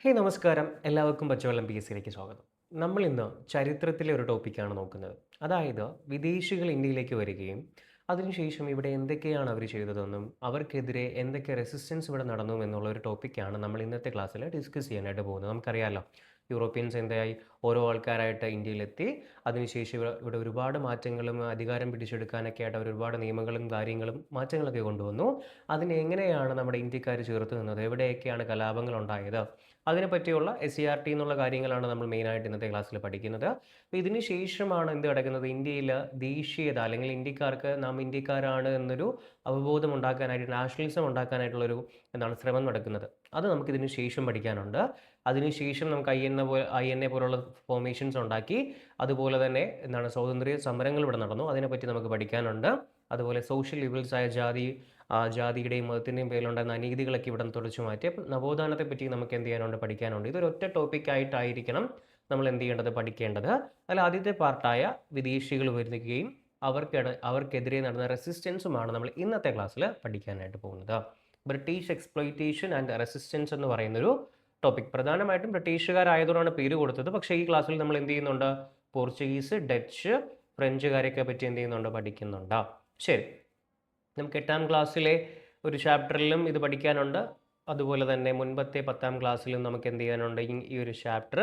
Hey നമസ്കാരം, എല്ലാവർക്കും പച്ചവെള്ളം പി എസ് സിയിലേക്ക് സ്വാഗതം. നമ്മൾ ഇന്ന് ചരിത്രത്തിലെ ഒരു ടോപ്പിക്കാണ് നോക്കുന്നത്. അതായത് വിദേശികൾ ഇന്ത്യയിലേക്ക് വരികയും അതിനുശേഷം ഇവിടെ എന്തൊക്കെയാണ് അവർ ചെയ്തതെന്നും അവർക്കെതിരെ എന്തൊക്കെ റെസിസ്റ്റൻസ് ഇവിടെ നടന്നു എന്നുള്ള ഒരു ടോപ്പിക്കാണ് നമ്മൾ ഇന്നത്തെ ക്ലാസ്സിൽ ഡിസ്കസ് ചെയ്യാനായിട്ട് പോകുന്നത്. നമുക്കറിയാമല്ലോ, യൂറോപ്യൻസ് എന്തായി ഓരോ ആൾക്കാരായിട്ട് ഇന്ത്യയിലെത്തി. അതിനുശേഷം ഇവിടെ ഒരുപാട് മാറ്റങ്ങളും അധികാരം പിടിച്ചെടുക്കാനൊക്കെ ആയിട്ട് അവർ ഒരുപാട് നിയമങ്ങളും കാര്യങ്ങളും മാറ്റങ്ങളൊക്കെ കൊണ്ടുവന്നു. അതിനെ എങ്ങനെയാണ് നമ്മുടെ ഇന്ത്യക്കാർ ചേർത്ത് നിന്നത്, എവിടെയൊക്കെയാണ് കലാപങ്ങൾ ഉണ്ടായത്, അതിനെപ്പറ്റിയുള്ള SCERT എന്നുള്ള കാര്യങ്ങളാണ് നമ്മൾ മെയിനായിട്ട് ഇന്നത്തെ ക്ലാസ്സിൽ പഠിക്കുന്നത്. അപ്പോൾ ഇതിന് ശേഷമാണ് എന്ത് കിടക്കുന്നത്, ഇന്ത്യയിൽ ദേശീയത അല്ലെങ്കിൽ ഇന്ത്യക്കാർക്ക് നാം ഇന്ത്യക്കാരാണ് എന്നൊരു അവബോധം ഉണ്ടാക്കാനായിട്ട്, നാഷണലിസം ഉണ്ടാക്കാനായിട്ടുള്ളൊരു ശ്രമം നടക്കുന്നത്. അത് നമുക്കിതിന് ശേഷം പഠിക്കാനുണ്ട്. അതിനുശേഷം നമുക്ക് INA പോലുള്ള ഫോർമേഷൻസ് ഉണ്ടാക്കി. അതുപോലെ തന്നെ സ്വാതന്ത്ര്യ സമരങ്ങൾ ഇവിടെ നടന്നു, അതിനെപ്പറ്റി നമുക്ക് പഠിക്കാനുണ്ട്. അതുപോലെ സോഷ്യൽ ലിബറൽസ് ആയ ജാതിയുടെയും മതത്തിൻ്റെയും പേരിലുണ്ടായിരുന്ന അനീതികളൊക്കെ ഇവിടെ തുടച്ചു മാറ്റി. അപ്പം നവോത്ഥാനത്തെ പറ്റി നമുക്ക് എന്ത് ചെയ്യാനുണ്ട്, പഠിക്കാനുണ്ട്. ഇതൊരൊറ്റ ടോപ്പിക്കായിട്ടായിരിക്കണം നമ്മൾ എന്ത് ചെയ്യേണ്ടത്, പഠിക്കേണ്ടത്. അതിൽ ആദ്യത്തെ പാർട്ടായ വിദേശികൾ വരികയും അവർക്കെതിരെ നടന്ന റെസിസ്റ്റൻസുമാണ് നമ്മൾ ഇന്നത്തെ ക്ലാസ്സിൽ പഠിക്കാനായിട്ട് പോകുന്നത്. ബ്രിട്ടീഷ് എക്സ്പ്ലോയിറ്റേഷൻ ആൻഡ് റെസിസ്റ്റൻസ് എന്ന് പറയുന്നൊരു ടോപ്പിക്. പ്രധാനമായിട്ടും ബ്രിട്ടീഷുകാരായതുകൊണ്ടാണ് പേര് കൊടുത്തത്. പക്ഷേ ഈ ക്ലാസ്സിൽ നമ്മൾ എന്ത് ചെയ്യുന്നുണ്ട്, പോർച്ചുഗീസ്, ഡച്ച്, ഫ്രഞ്ചുകാരെയൊക്കെ പറ്റി എന്ത് ചെയ്യുന്നുണ്ട്, പഠിക്കുന്നുണ്ട്. ശരി, നമുക്ക് 8ാം ക്ലാസ്സിലെ ഒരു ചാപ്റ്ററിലും ഇത് പഠിക്കാനുണ്ട്. അതുപോലെ തന്നെ മുൻപത്തെ 10ാം ക്ലാസ്സിലും നമുക്ക് എന്ത് ചെയ്യാനുണ്ട്, ഈ ഒരു ചാപ്റ്റർ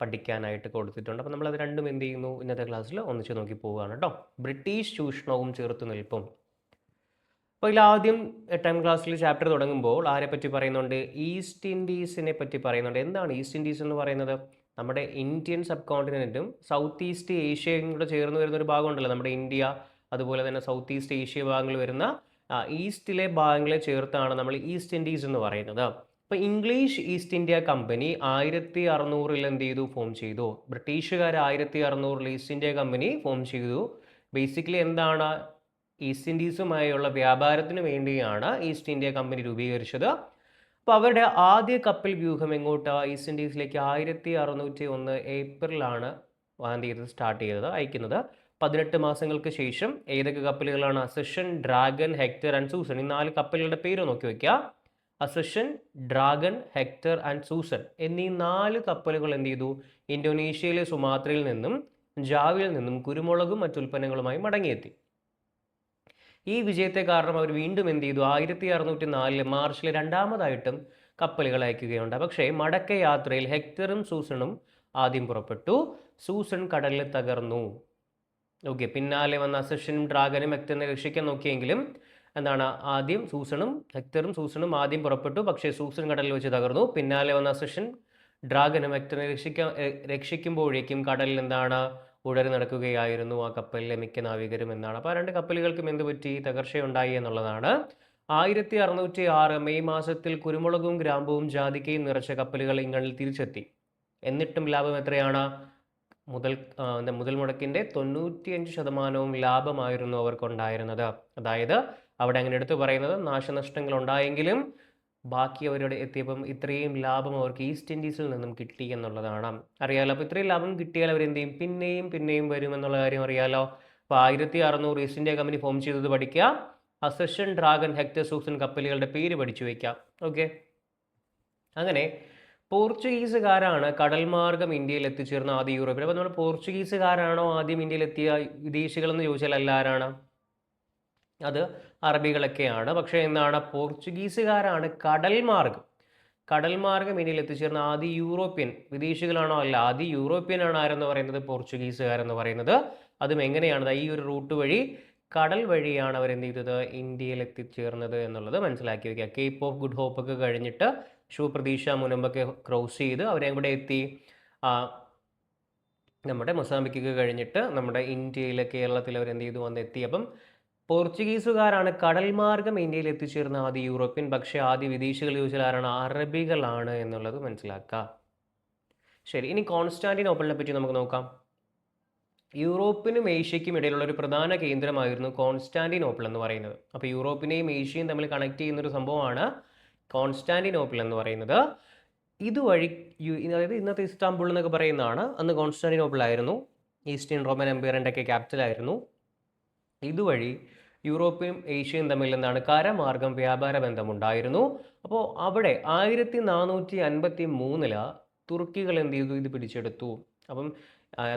പഠിക്കാനായിട്ട് കൊടുത്തിട്ടുണ്ട്. അപ്പോൾ നമ്മളത് രണ്ടും എന്ത് ചെയ്യുന്നു, ഇന്നത്തെ ക്ലാസ്സിൽ ഒന്നിച്ച് നോക്കി പോവുകയാണ് കേട്ടോ. ബ്രിട്ടീഷ് ചൂഷണവും ചെറുത്തുനിൽപ്പും. അപ്പോൾ ഇതിലാദ്യം 8ാം ക്ലാസ്സിൽ ചാപ്റ്റർ തുടങ്ങുമ്പോൾ ആരെപ്പറ്റി പറയുന്നുണ്ട്, ഈസ്റ്റ് ഇൻഡീസിനെ പറ്റി പറയുന്നുണ്ട്. എന്താണ് ഈസ്റ്റ് ഇൻഡീസ് എന്ന് പറയുന്നത്? നമ്മുടെ ഇന്ത്യൻ സബ് കോണ്ടിനെൻറ്റും സൗത്ത് ഈസ്റ്റ് ഏഷ്യയും കൂടെ ചേർന്ന് വരുന്ന ഒരു ഭാഗമുണ്ടല്ലോ, നമ്മുടെ ഇന്ത്യ, അതുപോലെ തന്നെ സൗത്ത് ഈസ്റ്റ് ഏഷ്യ ഭാഗങ്ങളിൽ വരുന്ന ഈസ്റ്റിലെ ഭാഗങ്ങളെ ചേർത്താണ് നമ്മൾ ഈസ്റ്റ് ഇൻഡീസ് എന്ന് പറയുന്നത്. അപ്പോൾ ഇംഗ്ലീഷ് ഈസ്റ്റ് ഇന്ത്യ കമ്പനി 1600 എന്ത് ചെയ്തു, ഫോം ചെയ്തു. ബ്രിട്ടീഷുകാർ 1600 ഈസ്റ്റ് ഇന്ത്യ കമ്പനി ഫോം ചെയ്തു. ബേസിക്കലി എന്താണ്, ഈസ്റ്റ് ഇൻഡീസുമായുള്ള വ്യാപാരത്തിന് വേണ്ടിയാണ് ഈസ്റ്റ് ഇന്ത്യ കമ്പനി രൂപീകരിച്ചത്. അപ്പോൾ അവരുടെ ആദ്യ കപ്പൽ വ്യൂഹം എങ്ങോട്ട്, ഈസ്റ്റ് ഇൻഡീസിലേക്ക് 1601 ഏപ്രിലാണ് സ്റ്റാർട്ട് ചെയ്തത്, അയക്കുന്നത്. 18 മാസങ്ങൾക്ക് ശേഷം ഏതൊക്കെ കപ്പലുകളാണ്, Ascension, Dragon, Hector and Susan. ഈ 4 കപ്പലുകളുടെ പേര് നോക്കി വയ്ക്കുക. Ascension, Dragon, Hector and Susan എന്നീ 4 കപ്പലുകൾ എന്ത് ചെയ്തു, ഇന്തോനേഷ്യയിലെ സുമാത്രയിൽ നിന്നും ജാവയിൽ നിന്നും കുരുമുളകും മറ്റുൽപ്പന്നങ്ങളുമായി മടങ്ങിയെത്തി. ഈ വിജയത്തെ കാരണം അവർ വീണ്ടും എന്ത് ചെയ്തു, 1604 മാർച്ചിൽ രണ്ടാമതായിട്ടും കപ്പലുകൾ അയക്കുകയുണ്ട്. പക്ഷേ മടക്ക യാത്രയിൽ ഹെക്ടറും സൂസണും ആദ്യം പുറപ്പെട്ടു. സൂസൻ കടലിൽ തകർന്നു. ഓക്കെ, പിന്നാലെ വന്ന അസഷനും ഡ്രാഗനും ഹെക്ടറിനെ രക്ഷിക്കാൻ നോക്കിയെങ്കിലും ആദ്യം ഹെക്ടറും സൂസണും ആദ്യം പുറപ്പെട്ടു. പക്ഷേ സൂസൻ കടലിൽ വെച്ച് തകർന്നു. പിന്നാലെ വന്ന അസഷൻ ഡ്രാഗനും ഹെക്ടറിനെ രക്ഷിക്കുമ്പോഴേക്കും കടലിൽ ഉഴറി നടക്കുകയായിരുന്നു ആ കപ്പലിലെ മിക്ക നാവികരും എന്നാണ്. അപ്പോൾ 2 കപ്പലുകൾക്കും എന്ത് പറ്റി, തകർച്ചയുണ്ടായി എന്നുള്ളതാണ്. 1606 മെയ് മാസത്തിൽ കുരുമുളകും ഗ്രാമ്പുവും ജാതിക്കയും നിറച്ച കപ്പലുകൾ ഇംഗ്ലണ്ടിൽ തിരിച്ചെത്തി. എന്നിട്ടും ലാഭം എത്രയാണ്, മുതൽ മുടക്കിൻ്റെ 95% ലാഭമായിരുന്നു അവർക്കുണ്ടായിരുന്നത്. അതായത് അവിടെ അങ്ങനെ എടുത്തു പറയുന്നത്, നാശനഷ്ടങ്ങൾ ഉണ്ടായെങ്കിലും ബാക്കി അവരുടെ എത്തിയപ്പം ഇത്രയും ലാഭം അവർക്ക് ഈസ്റ്റ് ഇൻഡീസിൽ നിന്നും കിട്ടി എന്നുള്ളതാണ്. അറിയാലോ, അപ്പോൾ ഇത്രയും ലാഭം കിട്ടിയാൽ അവരെന്ത് ചെയ്യും, പിന്നെയും വരുമെന്നുള്ള കാര്യം അറിയാലോ. അപ്പോൾ 1600 ഈസ്റ്റ് ഇന്ത്യ കമ്പനി ഫോം ചെയ്തത് പഠിക്കുക. അസഷൻ, ഡ്രാഗൺ, ഹെക്ടർ, സൂസൻ കപ്പലുകളുടെ പേര് പഠിച്ചു വയ്ക്കാം. ഓക്കെ, അങ്ങനെ പോർച്ചുഗീസുകാരാണ് കടൽ മാർഗം ഇന്ത്യയിൽ എത്തിച്ചേർന്ന ആദ്യ യൂറോപ്പിൽ. അപ്പോൾ നമ്മൾ പോർച്ചുഗീസുകാരാണോ ആദ്യം ഇന്ത്യയിൽ എത്തിയ വിദേശികളെന്ന് ചോദിച്ചാൽ എല്ലാവരാണ്, അത് അറബികളൊക്കെയാണ്. പക്ഷേ പോർച്ചുഗീസുകാരാണ് കടൽ മാർഗം ഇന്ത്യയിൽ എത്തിച്ചേർന്ന ആദ്യ യൂറോപ്യൻ. വിദേശികളാണോ? അല്ല, ആദ്യ യൂറോപ്യൻ ആണ് ആരെന്ന് പറയുന്നത്, പോർച്ചുഗീസുകാരെന്ന് പറയുന്നത്. അതും എങ്ങനെയാണ്, ഈ ഒരു റൂട്ട് വഴി, കടൽ വഴിയാണ് അവർ എന്ത് ചെയ്തത്, ഇന്ത്യയിൽ എത്തിച്ചേർന്നത് എന്നുള്ളത് മനസ്സിലാക്കി വയ്ക്കുക. കേപ്പ് ഓഫ് ഗുഡ് ഹോപ്പ് ഒക്കെ കഴിഞ്ഞിട്ട് ശുഭപ്രതീക്ഷ മുനമ്പൊക്കെ ക്രോസ് ചെയ്ത് അവരെവിടെ എത്തി, നമ്മുടെ മൊസാംബിക്കൊക്കെ കഴിഞ്ഞിട്ട് നമ്മുടെ ഇന്ത്യയിലെ കേരളത്തിൽ അവരെന്ത് ചെയ്തു, വന്നെത്തി. അപ്പം പോർച്ചുഗീസുകാരാണ് കടൽ മാർഗം ഇന്ത്യയിൽ എത്തിച്ചേർന്ന ആദ്യ യൂറോപ്യൻ. പക്ഷേ ആദ്യ വിദേശികൾ ചോദിച്ചാൽ ആരാണ്, അറബികളാണ് എന്നുള്ളത് മനസ്സിലാക്കുക. ശരി, ഇനി കോൺസ്റ്റാന്റിനോപ്പിളിനെ പറ്റി നമുക്ക് നോക്കാം. യൂറോപ്പിനും ഏഷ്യയ്ക്കും ഇടയിലുള്ള ഒരു പ്രധാന കേന്ദ്രമായിരുന്നു കോൺസ്റ്റാന്റിനോപ്പിൾ എന്ന് പറയുന്നത്. അപ്പോൾ യൂറോപ്പിനെയും ഏഷ്യയും തമ്മിൽ കണക്ട് ചെയ്യുന്നൊരു സംഭവമാണ് കോൺസ്റ്റാന്റിനോപ്പിൾ എന്ന് പറയുന്നത്. ഇതുവഴി അതായത് ഇന്നത്തെ ഇസ്താംബുൾ എന്നൊക്കെ പറയുന്നതാണ്, അന്ന് കോൺസ്റ്റാന്റിനോപ്പിൾ ആയിരുന്നു, ഈസ്റ്റേൺ റോമൻ എംപയറിൻ്റെ ഒക്കെ ക്യാപിറ്റൽ ആയിരുന്നു. ഇതുവഴി യൂറോപ്പും ഏഷ്യയും തമ്മിൽ എന്താണ് കരമാർഗം വ്യാപാര ബന്ധമുണ്ടായിരുന്നു. അപ്പോൾ അവിടെ 1453 തുർക്കികൾ എന്ത് ചെയ്തു, ഇത് പിടിച്ചെടുത്തു. അപ്പം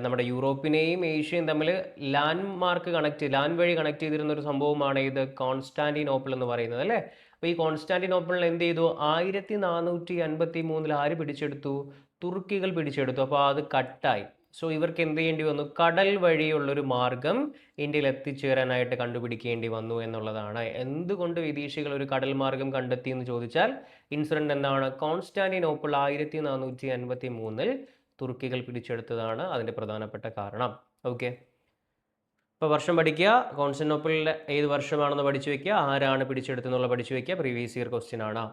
നമ്മുടെ യൂറോപ്പിനെയും ഏഷ്യയും തമ്മിൽ ലാൻഡ് വഴി കണക്ട് ചെയ്തിരുന്ന ഒരു സംഭവമാണ് ഇത് കോൺസ്റ്റാന്റിനോപ്പിൾ എന്ന് പറയുന്നത് അല്ലേ. അപ്പോൾ ഈ കോൺസ്റ്റാന്റിനോപ്പിളിൽ എന്ത് ചെയ്തു, 1453 ആര് പിടിച്ചെടുത്തു, തുർക്കികൾ പിടിച്ചെടുത്തു. അപ്പോൾ അത് കട്ടായി. സോ ഇവർക്ക് എന്ത് ചെയ്യേണ്ടി വന്നു, കടൽ വഴിയുള്ളൊരു മാർഗം ഇന്ത്യയിൽ എത്തിച്ചേരാനായിട്ട് കണ്ടുപിടിക്കേണ്ടി വന്നു എന്നുള്ളതാണ്. എന്തുകൊണ്ട് വിദേശികൾ ഒരു കടൽ മാർഗം കണ്ടെത്തി എന്ന് ചോദിച്ചാൽ ഇൻസിഡന്റ് എന്താണ്, കോൺസ്റ്റാന്റിനോപ്പിൾ 1453 തുർക്കികൾ പിടിച്ചെടുത്തതാണ് അതിൻ്റെ പ്രധാനപ്പെട്ട കാരണം. ഓക്കെ, ഇപ്പോൾ വർഷം പഠിക്കുക, കോൺസ്റ്റാന്റിനോപ്പിളിലെ ഏത് വർഷമാണെന്ന് പഠിച്ചു വെക്കുക, ആരാണ് പിടിച്ചെടുത്തെന്നുള്ള പഠിച്ചു വെക്കുക, പ്രീവിയസ് ഇയർ ക്വസ്റ്റ്യൻ ആണ്.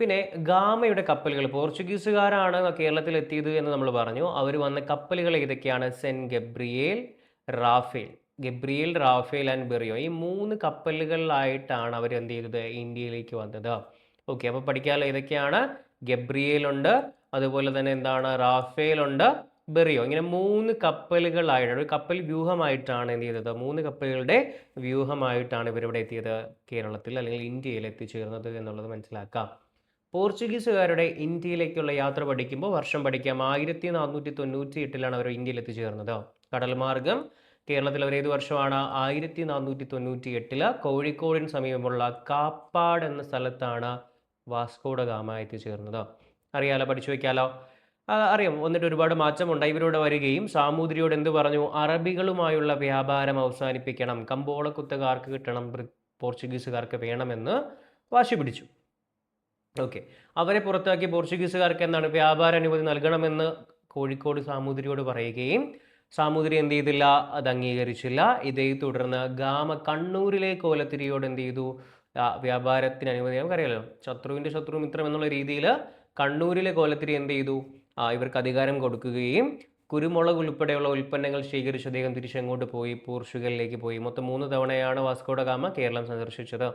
പിന്നെ ഗാമയുടെ കപ്പലുകൾ, പോർച്ചുഗീസുകാരാണ് കേരളത്തിൽ എത്തിയത് എന്ന് നമ്മൾ പറഞ്ഞു. അവർ വന്ന കപ്പലുകൾ ഏതൊക്കെയാണ്, Saint Gabriel, Raphael and Berrio, ഈ 3 കപ്പലുകളിലായിട്ടാണ് അവർ എന്ത് ചെയ്തത്, ഇന്ത്യയിലേക്ക് വന്നത്. ഓക്കെ, അപ്പോൾ പഠിക്കാമല്ലോ ഏതൊക്കെയാണ്, ഗബ്രിയേൽ ഉണ്ട്, അതുപോലെ തന്നെ എന്താണ്, റാഫേൽ ഉണ്ട്, ബെറിയോ, ഇങ്ങനെ 3 കപ്പലുകളായിട്ടാണ്, ഒരു കപ്പൽ വ്യൂഹമായിട്ടാണ് എന്ത് ചെയ്തത്, 3 കപ്പലുകളുടെ വ്യൂഹമായിട്ടാണ് ഇവരിവിടെ എത്തിയത്, കേരളത്തിൽ അല്ലെങ്കിൽ ഇന്ത്യയിൽ എത്തിച്ചേർന്നത് എന്നുള്ളത് മനസ്സിലാക്കാം. പോർച്ചുഗീസുകാരുടെ ഇന്ത്യയിലേക്കുള്ള യാത്ര പഠിക്കുമ്പോൾ വർഷം പഠിക്കാം, 1498 അവർ ഇന്ത്യയിൽ എത്തിച്ചേർന്നത്. കടൽ മാർഗം കേരളത്തിൽ അവർ ഏത് വർഷമാണ്, 1498 കോഴിക്കോടിന് സമീപമുള്ള കാപ്പാട് എന്ന സ്ഥലത്താണ് വാസ്കോഡ ഗാമ എത്തിച്ചേർന്നത്. അറിയാലോ, പഠിച്ചു വയ്ക്കാലോ. അറിയാം, എന്നിട്ട് ഒരുപാട് മാറ്റമുണ്ടായി. ഇവരോട് വരികയും സാമൂതിരിയോട് എന്ത് പറഞ്ഞു, അറബികളുമായുള്ള വ്യാപാരം അവസാനിപ്പിക്കണം, കമ്പോള കുത്തക ആർക്ക് കിട്ടണം, പോർച്ചുഗീസുകാർക്ക് വേണമെന്ന് വാശി പിടിച്ചു. ഓക്കെ, അവരെ പുറത്താക്കി പോർച്ചുഗീസുകാർക്ക് എന്താണ്, വ്യാപാര അനുമതി നൽകണമെന്ന് കോഴിക്കോട് സാമൂതിരിയോട് പറയുകയും സാമൂതിരി എന്ത് ചെയ്തില്ല, അത് അംഗീകരിച്ചില്ല. ഇതേ തുടർന്ന് ഗാമ കണ്ണൂരിലെ കോലത്തിരിയോട് എന്ത് ചെയ്തു, വ്യാപാരത്തിന് അനുമതി, നമുക്കറിയാലോ ശത്രുവിൻ്റെ ശത്രു മിത്രം എന്നുള്ള രീതിയിൽ കണ്ണൂരിലെ കോലത്തിരി എന്ത് ചെയ്തു, ഇവർക്ക് അധികാരം കൊടുക്കുകയും കുരുമുളക് ഉൾപ്പെടെയുള്ള ഉൽപ്പന്നങ്ങൾ ശേഖരിച്ച് അദ്ദേഹം തിരിച്ചങ്ങോട്ട് പോയി, പോർച്ചുഗലിലേക്ക് പോയി. മൊത്തം 3 തവണയാണ് വാസ്കോഡ ഗാമ കേരളം സന്ദർശിച്ചത്.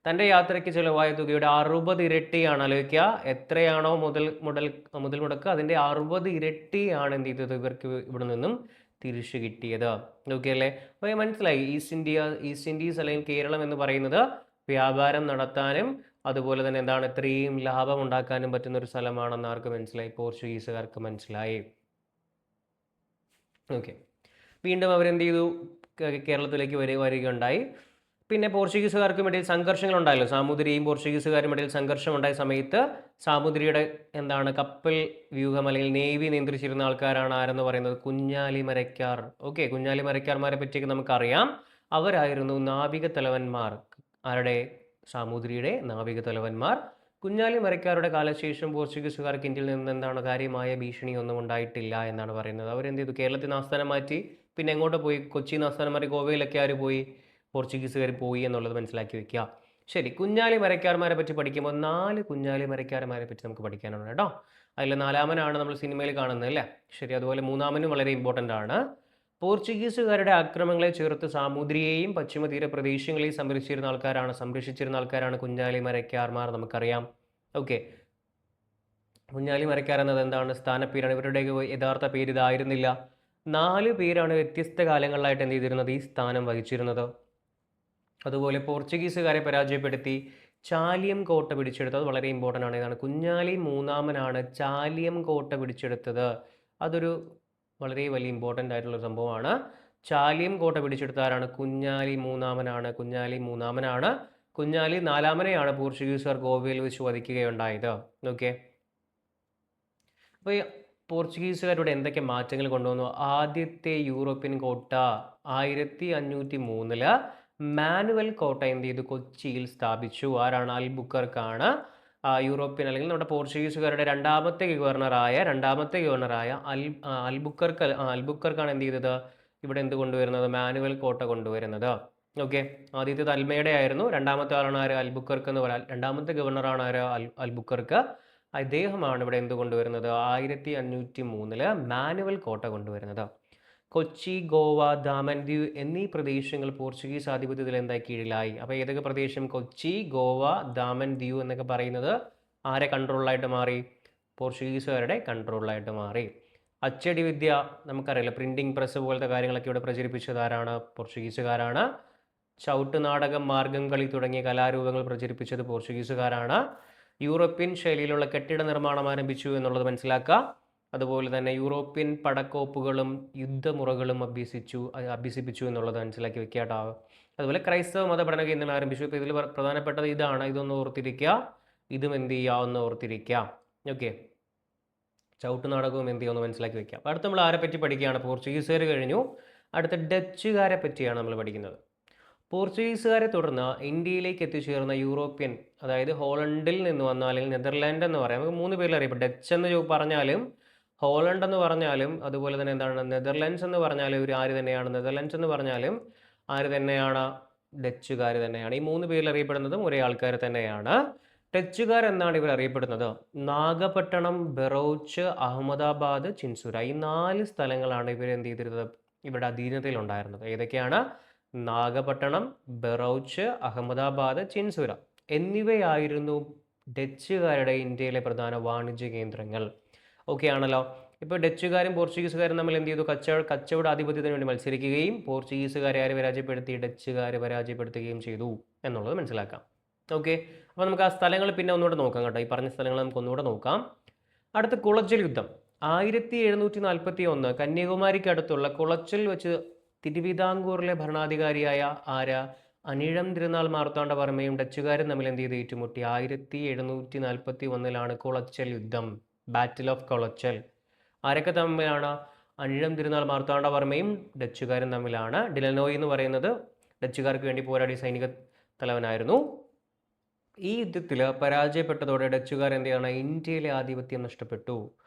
തൻ്റെ യാത്രയ്ക്ക് ചിലവായ തുകയുടെ 60 ഇരട്ടിയാണ്, ആലോചിക്കുക, എത്രയാണോ മുതൽ മുടക്ക് അതിൻ്റെ 60 ഇരട്ടിയാണ് എന്ത് ചെയ്തത്, ഇവർക്ക് ഇവിടെ നിന്നും തിരിച്ചു കിട്ടിയത്. ഓക്കെ അല്ലേ, അപ്പോൾ മനസ്സിലായി, ഈസ്റ്റ് ഇൻഡീസ് അല്ലെങ്കിൽ കേരളം എന്ന് പറയുന്നത് വ്യാപാരം നടത്താനും അതുപോലെ തന്നെ എന്താണ്, ഇത്രയും ലാഭം ഉണ്ടാക്കാനും പറ്റുന്ന ഒരു സ്ഥലമാണെന്ന് ആർക്ക് മനസ്സിലായി, പോർച്ചുഗീസുകാർക്ക് മനസ്സിലായി. ഓക്കെ, വീണ്ടും അവരെന്ത് ചെയ്തു, കേരളത്തിലേക്ക് വരികയുണ്ടായി. പിന്നെ പോർച്ചുഗീസുകാർക്കും ഇടയിൽ സംഘർഷങ്ങൾ ഉണ്ടായല്ലോ, സാമൂതിരിയും പോർച്ചുഗീസുകാരും ഇടയിൽ സംഘർഷം ഉണ്ടായ സമയത്ത് സാമൂതിരിയുടെ എന്താണ്, കപ്പൽ വ്യൂഹം അല്ലെങ്കിൽ നേവി നിയന്ത്രിച്ചിരുന്ന ആൾക്കാരാണ് ആരെന്ന് പറയുന്നത്, കുഞ്ഞാലി മരയ്ക്കാർ. ഓക്കെ, കുഞ്ഞാലി മരയ്ക്കാർമാരെ പറ്റിയൊക്കെ നമുക്കറിയാം. അവരായിരുന്നു നാവിക തലവന്മാർ. ആരുടെ, സാമൂതിരിയുടെ നാവിക തലവന്മാർ. കുഞ്ഞാലി മരയ്ക്കാരുടെ കാലശേഷം പോർച്ചുഗീസുകാർക്ക് ഇന്ത്യയിൽ നിന്ന് എന്താണ്, കാര്യമായ ഭീഷണിയൊന്നും ഉണ്ടായിട്ടില്ല എന്നാണ് പറയുന്നത്. അവരെന്ത് ചെയ്തു, കേരളത്തിൽ നിന്ന് ആസ്ഥാനം മാറ്റി, പിന്നെ എങ്ങോട്ട് പോയി, കൊച്ചിയിൽ നിന്ന് ആസ്ഥാനം മാറ്റി ഗോവയിലൊക്കെ ആര് പോയി, പോർച്ചുഗീസുകാർ പോയി എന്നുള്ളത് മനസ്സിലാക്കി വെക്കുക. ശരി, കുഞ്ഞാലി മരയ്ക്കാർമാരെ പറ്റി പഠിക്കുമ്പോൾ 4 കുഞ്ഞാലി മരയ്ക്കാർമാരെ പറ്റി നമുക്ക് പഠിക്കാനുണ്ട് കേട്ടോ. അതിൽ 4-മനാണ് നമ്മൾ സിനിമയിൽ കാണുന്നത് അല്ലേ. ശരി, അതുപോലെ 3-മനും വളരെ ഇമ്പോർട്ടൻ്റ് ആണ്. പോർച്ചുഗീസുകാരുടെ ആക്രമണങ്ങളെ ചേർത്ത് സാമൂതിരിയെയും പശ്ചിമ തീര പ്രദേശങ്ങളെയും സംരക്ഷിച്ചിരുന്ന ആൾക്കാരാണ് കുഞ്ഞാലി മരയ്ക്കാർമാർ, നമുക്കറിയാം. ഓക്കെ, കുഞ്ഞാലി മരയ്ക്കാർ എന്നത് എന്താണ്, സ്ഥാനപ്പേരാണ്. ഇവരുടെ യഥാർത്ഥ പേര് ഇതായിരുന്നില്ല. 4 പേരാണ് വ്യത്യസ്ത കാലങ്ങളിലായിട്ട് എന്ത് ചെയ്തിരുന്നത്, ഈ സ്ഥാനം വഹിച്ചിരുന്നത്. അതുപോലെ പോർച്ചുഗീസുകാരെ പരാജയപ്പെടുത്തി ചാലിയം കോട്ട പിടിച്ചെടുത്തത് വളരെ ഇമ്പോർട്ടൻ്റ് ആണ്. ഇതാണ് കുഞ്ഞാലി 3-മനാണ് ചാലിയം കോട്ട പിടിച്ചെടുത്തത്. അതൊരു വളരെ വലിയ ഇമ്പോർട്ടൻ്റ് ആയിട്ടുള്ള സംഭവമാണ്. ചാലിയം കോട്ട പിടിച്ചെടുത്ത ആരാണ്, കുഞ്ഞാലി 3-മനാണ്. കുഞ്ഞാലി 4-മനെയാണ് പോർച്ചുഗീസുകാർ ഗോവയിൽ വെച്ച് വധിക്കുകയുണ്ടായത്. ഓക്കെ, അപ്പോൾ ഈ പോർച്ചുഗീസുകാരുടെ എന്തൊക്കെ മാറ്റങ്ങൾ കൊണ്ടുവന്നു. ആദ്യത്തെ യൂറോപ്യൻ കോട്ട 1503 മാനുവൽ കോട്ട എന്ത് ചെയ്തു, കൊച്ചിയിൽ സ്ഥാപിച്ചു. ആരാണ്, അൽബുക്കർക്കാണ്. യൂറോപ്യൻ അല്ലെങ്കിൽ നമ്മുടെ പോർച്ചുഗീസുകാരുടെ രണ്ടാമത്തെ ഗവർണറായ അൽബുക്കർക്കാണ് എന്ത് ചെയ്തത്, ഇവിടെ എന്ത് കൊണ്ടുവരുന്നത്, മാനുവൽ കോട്ട കൊണ്ടുവരുന്നത്. ഓക്കെ, ആദ്യത്തേത് അൽമേഡ ആയിരുന്നു. രണ്ടാമത്തെ ആളാണ് ആര്, അൽബുക്കർക്ക് എന്ന് പറയാം. രണ്ടാമത്തെ ഗവർണറാണ് ആര്, അൽബുക്കർക്ക്. അദ്ദേഹമാണ് ഇവിടെ എന്ത് കൊണ്ടുവരുന്നത്, 1503 മാനുവൽ കോട്ട കൊണ്ടുവരുന്നത്. കൊച്ചി, ഗോവ, ദാമൻ ദ്വീപ് എന്നീ പ്രദേശങ്ങൾ പോർച്ചുഗീസ് ആധിപത്യത്തിൽ എന്തായി, കീഴിലായി. അപ്പോൾ ഏതൊക്കെ പ്രദേശം, കൊച്ചി, ഗോവ, ദാമൻ ദ്വീപ് എന്നൊക്കെ പറയുന്നത് ആരെ കൺട്രോളിലായിട്ട് മാറി, പോർച്ചുഗീസുകാരുടെ കൺട്രോളിലായിട്ട് മാറി. അച്ചടി വിദ്യ നമുക്കറിയില്ല, പ്രിന്റിംഗ് പ്രസ് പോലത്തെ കാര്യങ്ങളൊക്കെ ഇവിടെ പ്രചരിപ്പിച്ചത് ആരാണ്, പോർച്ചുഗീസുകാരാണ്. ചവിട്ടുനാടകം, മാർഗംകളി തുടങ്ങിയ കലാരൂപങ്ങൾ പ്രചരിപ്പിച്ചത് പോർച്ചുഗീസുകാരാണ്. യൂറോപ്യൻ ശൈലിയിലുള്ള കെട്ടിട നിർമ്മാണം ആരംഭിച്ചു എന്നുള്ളത് മനസ്സിലാക്കുക. അതുപോലെ തന്നെ യൂറോപ്യൻ പടക്കോപ്പുകളും യുദ്ധമുറകളും അഭ്യസിപ്പിച്ചു എന്നുള്ളത് മനസ്സിലാക്കി വെക്കുക കേട്ടോ. അതുപോലെ ക്രൈസ്തവ മതപഠന കേന്ദ്രം ആരംഭിച്ചു. ഇപ്പോൾ ഇതിൽ പ്രധാനപ്പെട്ടത് ഇതാണ്, ഇതൊന്ന് ഓർത്തിരിക്കുക, ഇതും എന്ത് ചെയ്യുക, ഒന്ന് ഓർത്തിരിക്കുക. ഓക്കെ, ചവിട്ടുനാടകവും എന്ത് ചെയ്യുമെന്ന് മനസ്സിലാക്കി വെക്കാം. അപ്പോൾ അടുത്ത് നമ്മൾ ആരെ പറ്റി പഠിക്കുകയാണ്? പോർച്ചുഗീസുകാർ കഴിഞ്ഞു, അടുത്ത ഡച്ചുകാരെ പറ്റിയാണ് നമ്മൾ പഠിക്കുന്നത്. പോർച്ചുഗീസുകാരെ തുടർന്ന് ഇന്ത്യയിലേക്ക് എത്തിച്ചേർന്ന യൂറോപ്യൻ, അതായത് ഹോളണ്ടിൽ നിന്ന് വന്ന, അല്ലെങ്കിൽ നെതർലാൻഡ് എന്ന് പറയാം, നമുക്ക് 3 പേരിൽ അറിയപ്പെടും. ഡച്ച് എന്ന് പറഞ്ഞാലും ഹോളണ്ട് എന്ന് പറഞ്ഞാലും അതുപോലെ തന്നെ എന്താണ് നെതർലാൻഡ്സ് എന്ന് പറഞ്ഞാലും ഒരു ആര് തന്നെയാണ്, നെതർലാൻഡ്സ് എന്ന് പറഞ്ഞാലും ആര് തന്നെയാണ്, ഡച്ചുകാർ തന്നെയാണ്. ഈ 3 പേരിൽ അറിയപ്പെടുന്നതും ഒരേ ആൾക്കാർ തന്നെയാണ്. ഡച്ചുകാർ എന്നാണ് ഇവർ അറിയപ്പെടുന്നത്. നാഗപട്ടണം, ബറോച്ച്, അഹമ്മദാബാദ്, ചിൻസുര, ഈ 4 സ്ഥലങ്ങളാണ് ഇവർ എന്ത് ചെയ്തിരുന്നത്, ഇവരുടെ അധീനതയിൽ ഉണ്ടായിരുന്നത്. ഏതൊക്കെയാണ്? നാഗപട്ടണം, ബറോച്ച്, അഹമ്മദാബാദ്, ചിൻസുര എന്നിവയായിരുന്നു ഡച്ചുകാരുടെ ഇന്ത്യയിലെ പ്രധാന വാണിജ്യ കേന്ദ്രങ്ങൾ. ഓക്കെ ആണല്ലോ. ഇപ്പോൾ ഡച്ചുകാരും പോർച്ചുഗീസുകാരും തമ്മിൽ എന്ത് ചെയ്തു? കച്ചവട ആധിപത്യത്തിന് വേണ്ടി മത്സരിക്കുകയും പോർച്ചുഗീസുകാരെ ആര് പരാജയപ്പെടുത്തി? ഡച്ചുകാർ പരാജയപ്പെടുത്തുകയും ചെയ്തു എന്നുള്ളത് മനസ്സിലാക്കാം. ഓക്കെ, അപ്പോൾ നമുക്ക് ആ സ്ഥലങ്ങൾ പിന്നെ ഒന്നുകൂടെ നോക്കാം കേട്ടോ. ഈ പറഞ്ഞ സ്ഥലങ്ങൾ നമുക്ക് ഒന്നുകൂടെ നോക്കാം. അടുത്ത കുളച്ചൽ യുദ്ധം 1741 കന്യാകുമാരിക്ക് അടുത്തുള്ള കുളച്ചൽ വെച്ച് തിരുവിതാംകൂറിലെ ഭരണാധികാരിയായ അനിഴം തിരുനാൾ മാർത്താണ്ഡവർമ്മയും ഡച്ചുകാരും തമ്മിൽ എന്ത് ചെയ്ത് ഏറ്റുമുട്ടി? 1741 കുളച്ചൽ യുദ്ധം, ബാറ്റിൽ ഓഫ് കുളച്ചൽ. ആരൊക്കെ തമ്മിലാണ്? അനിഴം തിരുനാൾ മാർത്താണ്ഡവർമ്മയും ഡച്ചുകാരും തമ്മിലാണ്. ഡിലനോയ് എന്ന് പറയുന്നത് ഡച്ചുകാർക്ക് വേണ്ടി പോരാടിയ സൈനിക തലവനായിരുന്നു. ഈ യുദ്ധത്തിൽ പരാജയപ്പെട്ടതോടെ ഡച്ചുകാർ എന്ത് ചെയ്യണം? ഇന്ത്യയിലെ ആധിപത്യം നഷ്ടപ്പെട്ടു.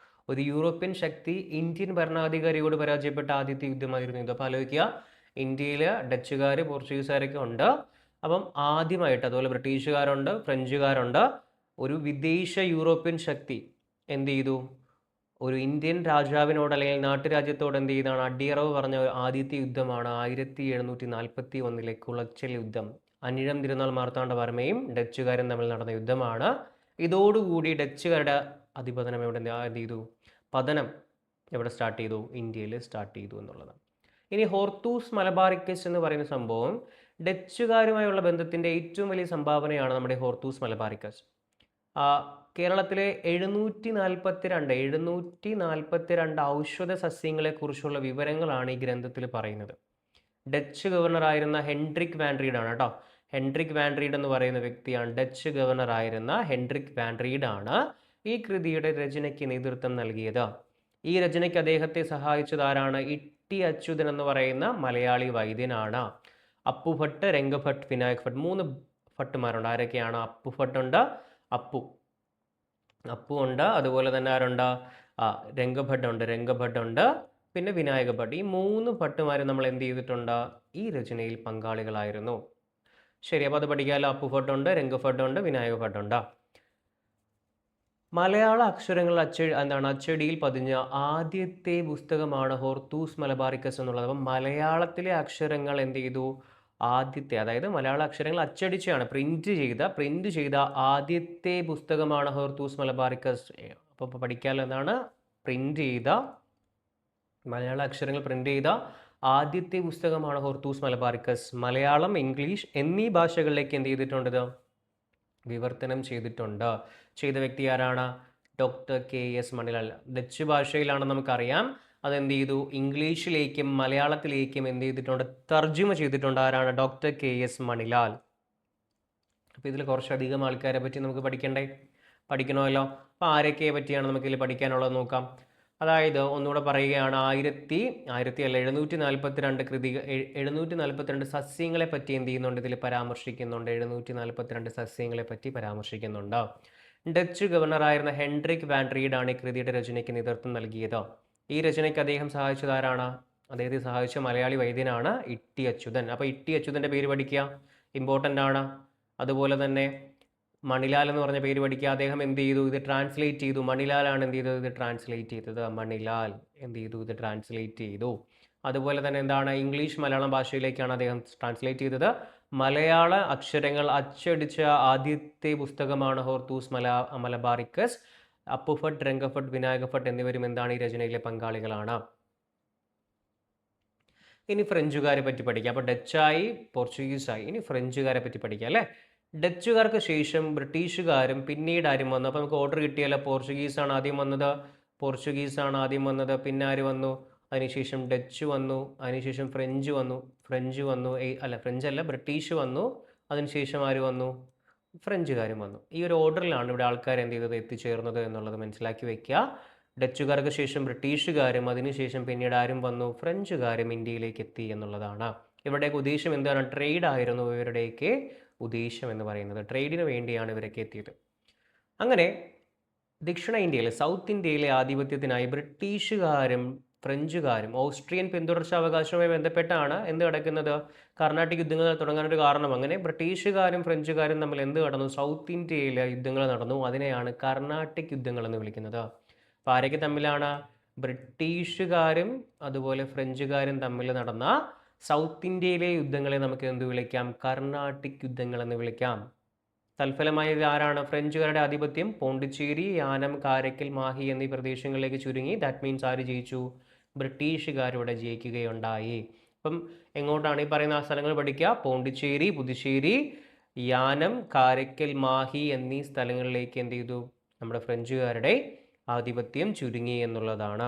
ഒരു യൂറോപ്യൻ ശക്തി ഇന്ത്യൻ ഭരണാധികാരിയോട് പരാജയപ്പെട്ട ആദ്യത്തെ യുദ്ധമായിരുന്നു ഇത്. അപ്പോൾ ആലോചിക്കുക, ഇന്ത്യയിൽ ഡച്ചുകാർ, പോർച്ചുഗീസുകാരൊക്കെ ഉണ്ട്. അപ്പം ആദ്യമായിട്ട്, അതുപോലെ ബ്രിട്ടീഷുകാരുണ്ട്, ഫ്രഞ്ചുകാരുണ്ട്, ഒരു വിദേശ യൂറോപ്യൻ ശക്തി എന്ത് ചെയ്തു? ഒരു ഇന്ത്യൻ രാജാവിനോട് അല്ലെങ്കിൽ നാട്ടുരാജ്യത്തോട് എന്ത് ചെയ്താണ്? അടിയറവ് പറഞ്ഞ ആദ്യത്തെ യുദ്ധമാണ് 1741 കുളച്ചൽ യുദ്ധം. അനിഴം തിരുനാൾ മാർത്താണ്ഡവർമ്മയും ഡച്ചുകാരും തമ്മിൽ നടന്ന യുദ്ധമാണ്. ഇതോടുകൂടി ഡച്ചുകാരുടെ അധിപതനം എവിടെ എന്ത് ചെയ്തു? പതനം എവിടെ സ്റ്റാർട്ട് ചെയ്തു? ഇന്ത്യയിൽ സ്റ്റാർട്ട് ചെയ്തു എന്നുള്ളതാണ്. ഇനി ഹോർത്തൂസ് മലബാറിക്കസ് എന്ന് പറയുന്ന സംഭവം ഡച്ചുകാരുമായുള്ള ബന്ധത്തിൻ്റെ ഏറ്റവും വലിയ സംഭാവനയാണ് നമ്മുടെ ഹോർത്തൂസ് മലബാറിക്കസ്. കേരളത്തിലെ 742 ഔഷധ സസ്യങ്ങളെക്കുറിച്ചുള്ള വിവരങ്ങളാണ് ഈ ഗ്രന്ഥത്തിൽ പറയുന്നത്. ഡച്ച് ഗവർണറായിരുന്ന ഹെൻഡ്രിക് വാൻ റീഡ് ആണ് കേട്ടോ. ഹെൻഡ്രിക് വാൻ റീഡ് എന്ന് പറയുന്ന വ്യക്തിയാണ്, ഡച്ച് ഗവർണറായിരുന്ന ഹെൻഡ്രിക് വാൻ റീഡ് ആണ് ഈ കൃതിയുടെ രചനയ്ക്ക് നേതൃത്വം നൽകിയത്. ഈ രചനയ്ക്ക് അദ്ദേഹത്തെ സഹായിച്ചത് ആരാണ്? ഇട്ടി അച്യുതൻ എന്ന് പറയുന്ന മലയാളി വൈദ്യനാണ്. അപ്പുഭട്ട്, രംഗഭട്ട്, വിനായക് ഭട്ട്, 3 ഭട്ടുമാരുണ്ട്. ആരൊക്കെയാണ്? അപ്പുഭട്ടുണ്ട്, അപ്പു ഉണ്ട്, അതുപോലെ തന്നെ ആരുണ്ട്? രംഗഭട്ടുണ്ട്, പിന്നെ വിനായക ഭട്ട്. ഈ 3 ഭട്ടുമാരും നമ്മൾ എന്ത് ചെയ്തിട്ടുണ്ട്? ഈ രചനയിൽ പങ്കാളികളായിരുന്നു. ശരി, അപ്പോൾ അത് പഠിക്കാമല്ലോ. അപ്പുഭട്ടുണ്ട്, രംഗഭട്ടുണ്ട്, വിനായക ഭട്ടുണ്ട്. മലയാള അക്ഷരങ്ങൾ അച്ചടിയിൽ പതിഞ്ഞ ആദ്യത്തെ പുസ്തകമാണ് ഹോർത്തൂസ് മലബാറിക്കസ് എന്നുള്ളത്. അപ്പം മലയാളത്തിലെ അക്ഷരങ്ങൾ എന്ത് ചെയ്തു? ആദ്യത്തെ, അതായത് മലയാള അക്ഷരങ്ങൾ അച്ചടിച്ചാണ്, പ്രിന്റ് ചെയ്ത ആദ്യത്തെ പുസ്തകമാണ് ഹോർത്തൂസ് മലബാറിക്കസ്. അപ്പോൾ പഠിക്കാമല്ലോ എന്താണ്? മലയാള അക്ഷരങ്ങൾ പ്രിന്റ് ചെയ്ത ആദ്യത്തെ പുസ്തകമാണ് ഹോർത്തൂസ് മലബാറിക്കസ്. മലയാളം, ഇംഗ്ലീഷ് എന്നീ ഭാഷകളിലേക്ക് എന്ത് ചെയ്തിട്ടുണ്ട്? വിവർത്തനം ചെയ്ത വ്യക്തി ആരാണ്? Doctor KS Manilal. ഡച്ച് ഭാഷയിലാണെന്ന് നമുക്കറിയാം. അതെന്ത് ചെയ്തു? ഇംഗ്ലീഷിലേക്കും മലയാളത്തിലേക്കും എന്ത് ചെയ്തിട്ടുണ്ട്? തർജ്ജമ ചെയ്തിട്ടുണ്ട്. ആരാണ്? Doctor KS Manilal. അപ്പോൾ ഇതിൽ കുറച്ചധികം ആൾക്കാരെ പറ്റി നമുക്ക് പഠിക്കണമല്ലോ. അപ്പോൾ ആരൊക്കെ പറ്റിയാണ് നമുക്കിതിൽ പഠിക്കാനുള്ളത് നോക്കാം. അതായത് ഒന്നുകൂടെ പറയുകയാണ്, 742 സസ്യങ്ങളെ പറ്റി എന്ത് ചെയ്യുന്നുണ്ട്? ഇതിൽ പരാമർശിക്കുന്നുണ്ട്. 742 സസ്യങ്ങളെ പറ്റി പരാമർശിക്കുന്നുണ്ട്. ഡച്ച് ഗവർണറായിരുന്ന ഹെൻഡ്രിക് വാൻ റീഡ് ആണ് ഈ കൃതിയുടെ രചനയ്ക്ക് നേതൃത്വം നൽകിയത്. ഈ രചനയ്ക്ക് അദ്ദേഹം സഹായിച്ചത് ആരാണ്? അദ്ദേഹത്തെ സഹായിച്ച മലയാളി വൈദ്യനാണ് ഇട്ടി അച്യുതൻ. അപ്പോൾ ഇട്ടി അച്യുതൻ്റെ പേര് പഠിക്കുക, ഇമ്പോർട്ടൻ്റ് ആണ്. അതുപോലെ തന്നെ മണിലാൽ എന്ന് പറഞ്ഞ പേര് പഠിക്കുക. അദ്ദേഹം എന്ത് ചെയ്തു? ഇത് ട്രാൻസ്ലേറ്റ് ചെയ്തു. മണിലാലാണ് എന്ത് ചെയ്തത്? ഇത് ട്രാൻസ്ലേറ്റ് ചെയ്തത്. മണിലാൽ എന്ത് ചെയ്തു? ഇത് ട്രാൻസ്ലേറ്റ് ചെയ്തു. അതുപോലെ തന്നെ എന്താണ്? ഇംഗ്ലീഷ് മലയാളം ഭാഷയിലേക്കാണ് അദ്ദേഹം ട്രാൻസ്ലേറ്റ് ചെയ്തത്. മലയാള അക്ഷരങ്ങൾ അച്ചടിച്ച ആദ്യത്തെ പുസ്തകമാണ് ഹോർത്തൂസ് മലബാറിക്കസ്. അപ്പുഭട്ട്, രംഗഭട്ട്, വിനായക ഭട്ട് എന്നിവരും എന്താണ്? ഈ രചനയിലെ പങ്കാളികളാണ്. ഇനി ഫ്രഞ്ചുകാരെ പറ്റി പഠിക്കാം. അപ്പോൾ ഡച്ചായി, പോർച്ചുഗീസായി. ഇനി ഫ്രഞ്ചുകാരെ പറ്റി പഠിക്കാം അല്ലേ. ഡച്ചുകാർക്ക് ശേഷം ബ്രിട്ടീഷുകാരും പിന്നീട് ആരും വന്നു. അപ്പോൾ നമുക്ക് ഓർഡർ കിട്ടിയല്ലോ. പോർച്ചുഗീസാണ് ആദ്യം വന്നത്, പിന്നെ ആര് വന്നു? അതിനുശേഷം ഡച്ച് വന്നു, അതിനുശേഷം ഫ്രഞ്ച് വന്നു, ഫ്രഞ്ച് അല്ല ബ്രിട്ടീഷ് വന്നു, അതിനുശേഷം ആര് വന്നു? ഫ്രഞ്ചുകാരും വന്നു. ഈ ഒരു ഓർഡറിലാണ് ഇവിടെ ആൾക്കാർ എന്ത് ചെയ്തത്, എത്തിച്ചേർന്നത് എന്നുള്ളത് മനസ്സിലാക്കി വയ്ക്കുക. ഡച്ചുകാർക്ക് ശേഷം ബ്രിട്ടീഷുകാരും അതിനുശേഷം പിന്നീട് ആരും വന്നു? ഫ്രഞ്ചുകാരും ഇന്ത്യയിലേക്ക് എത്തി എന്നുള്ളതാണ്. ഇവരുടെയൊക്കെ ഉദ്ദേശം എന്താണ്? ട്രേഡ് ആയിരുന്നു ഇവരുടെയൊക്കെ ഉദ്ദേശം എന്ന് പറയുന്നത്. ട്രേഡിന് വേണ്ടിയാണ് ഇവരൊക്കെ എത്തിയത്. അങ്ങനെ ദക്ഷിണ ഇന്ത്യയിലെ, സൗത്ത് ഇന്ത്യയിലെ ആധിപത്യത്തിനായി ബ്രിട്ടീഷുകാരും ഫ്രഞ്ചുകാരും ഓസ്ട്രിയൻ പിന്തുടർച്ചാവകാശവുമായി ബന്ധപ്പെട്ടാണ് എന്ത് കിടക്കുന്നത്? കർണാട്ടിക് യുദ്ധങ്ങൾ തുടങ്ങാനൊരു കാരണം. അങ്ങനെ ബ്രിട്ടീഷുകാരും ഫ്രഞ്ചുകാരും തമ്മിൽ എന്ത് നടന്നു? സൗത്ത് ഇന്ത്യയിലെ യുദ്ധങ്ങൾ നടന്നു. അതിനെയാണ് കർണാട്ടിക് യുദ്ധങ്ങൾ എന്ന് വിളിക്കുന്നത്. അപ്പോൾ ആരൊക്കെ തമ്മിലാണ്? ബ്രിട്ടീഷുകാരും അതുപോലെ ഫ്രഞ്ചുകാരും തമ്മിൽ നടന്ന സൗത്ത് ഇന്ത്യയിലെ യുദ്ധങ്ങളെ നമുക്ക് എന്ത് വിളിക്കാം? കർണാട്ടിക് യുദ്ധങ്ങൾ എന്ന് വിളിക്കാം. തൽഫലമായി ആരാണ്? ഫ്രഞ്ചുകാരുടെ ആധിപത്യം പോണ്ടിച്ചേരി, യാനം, കാരക്കൽ, മാഹി എന്നീ പ്രദേശങ്ങളിലേക്ക് ചുരുങ്ങി. ദാറ്റ് മീൻസ് ആര് ജയിച്ചു? ബ്രിട്ടീഷുകാരുടെ ജയിക്കുകയുണ്ടായി. അപ്പം എങ്ങോട്ടാണ് ഈ പറയുന്ന ആ സ്ഥലങ്ങൾ പഠിക്കുക? പോണ്ടിച്ചേരി, പുതുച്ചേരി, യാനം, കാരക്കൽ, മാഹി എന്നീ സ്ഥലങ്ങളിലേക്ക് എന്ത് ചെയ്തു? നമ്മുടെ ഫ്രഞ്ചുകാരുടെ ആധിപത്യം ചുരുങ്ങി എന്നുള്ളതാണ്.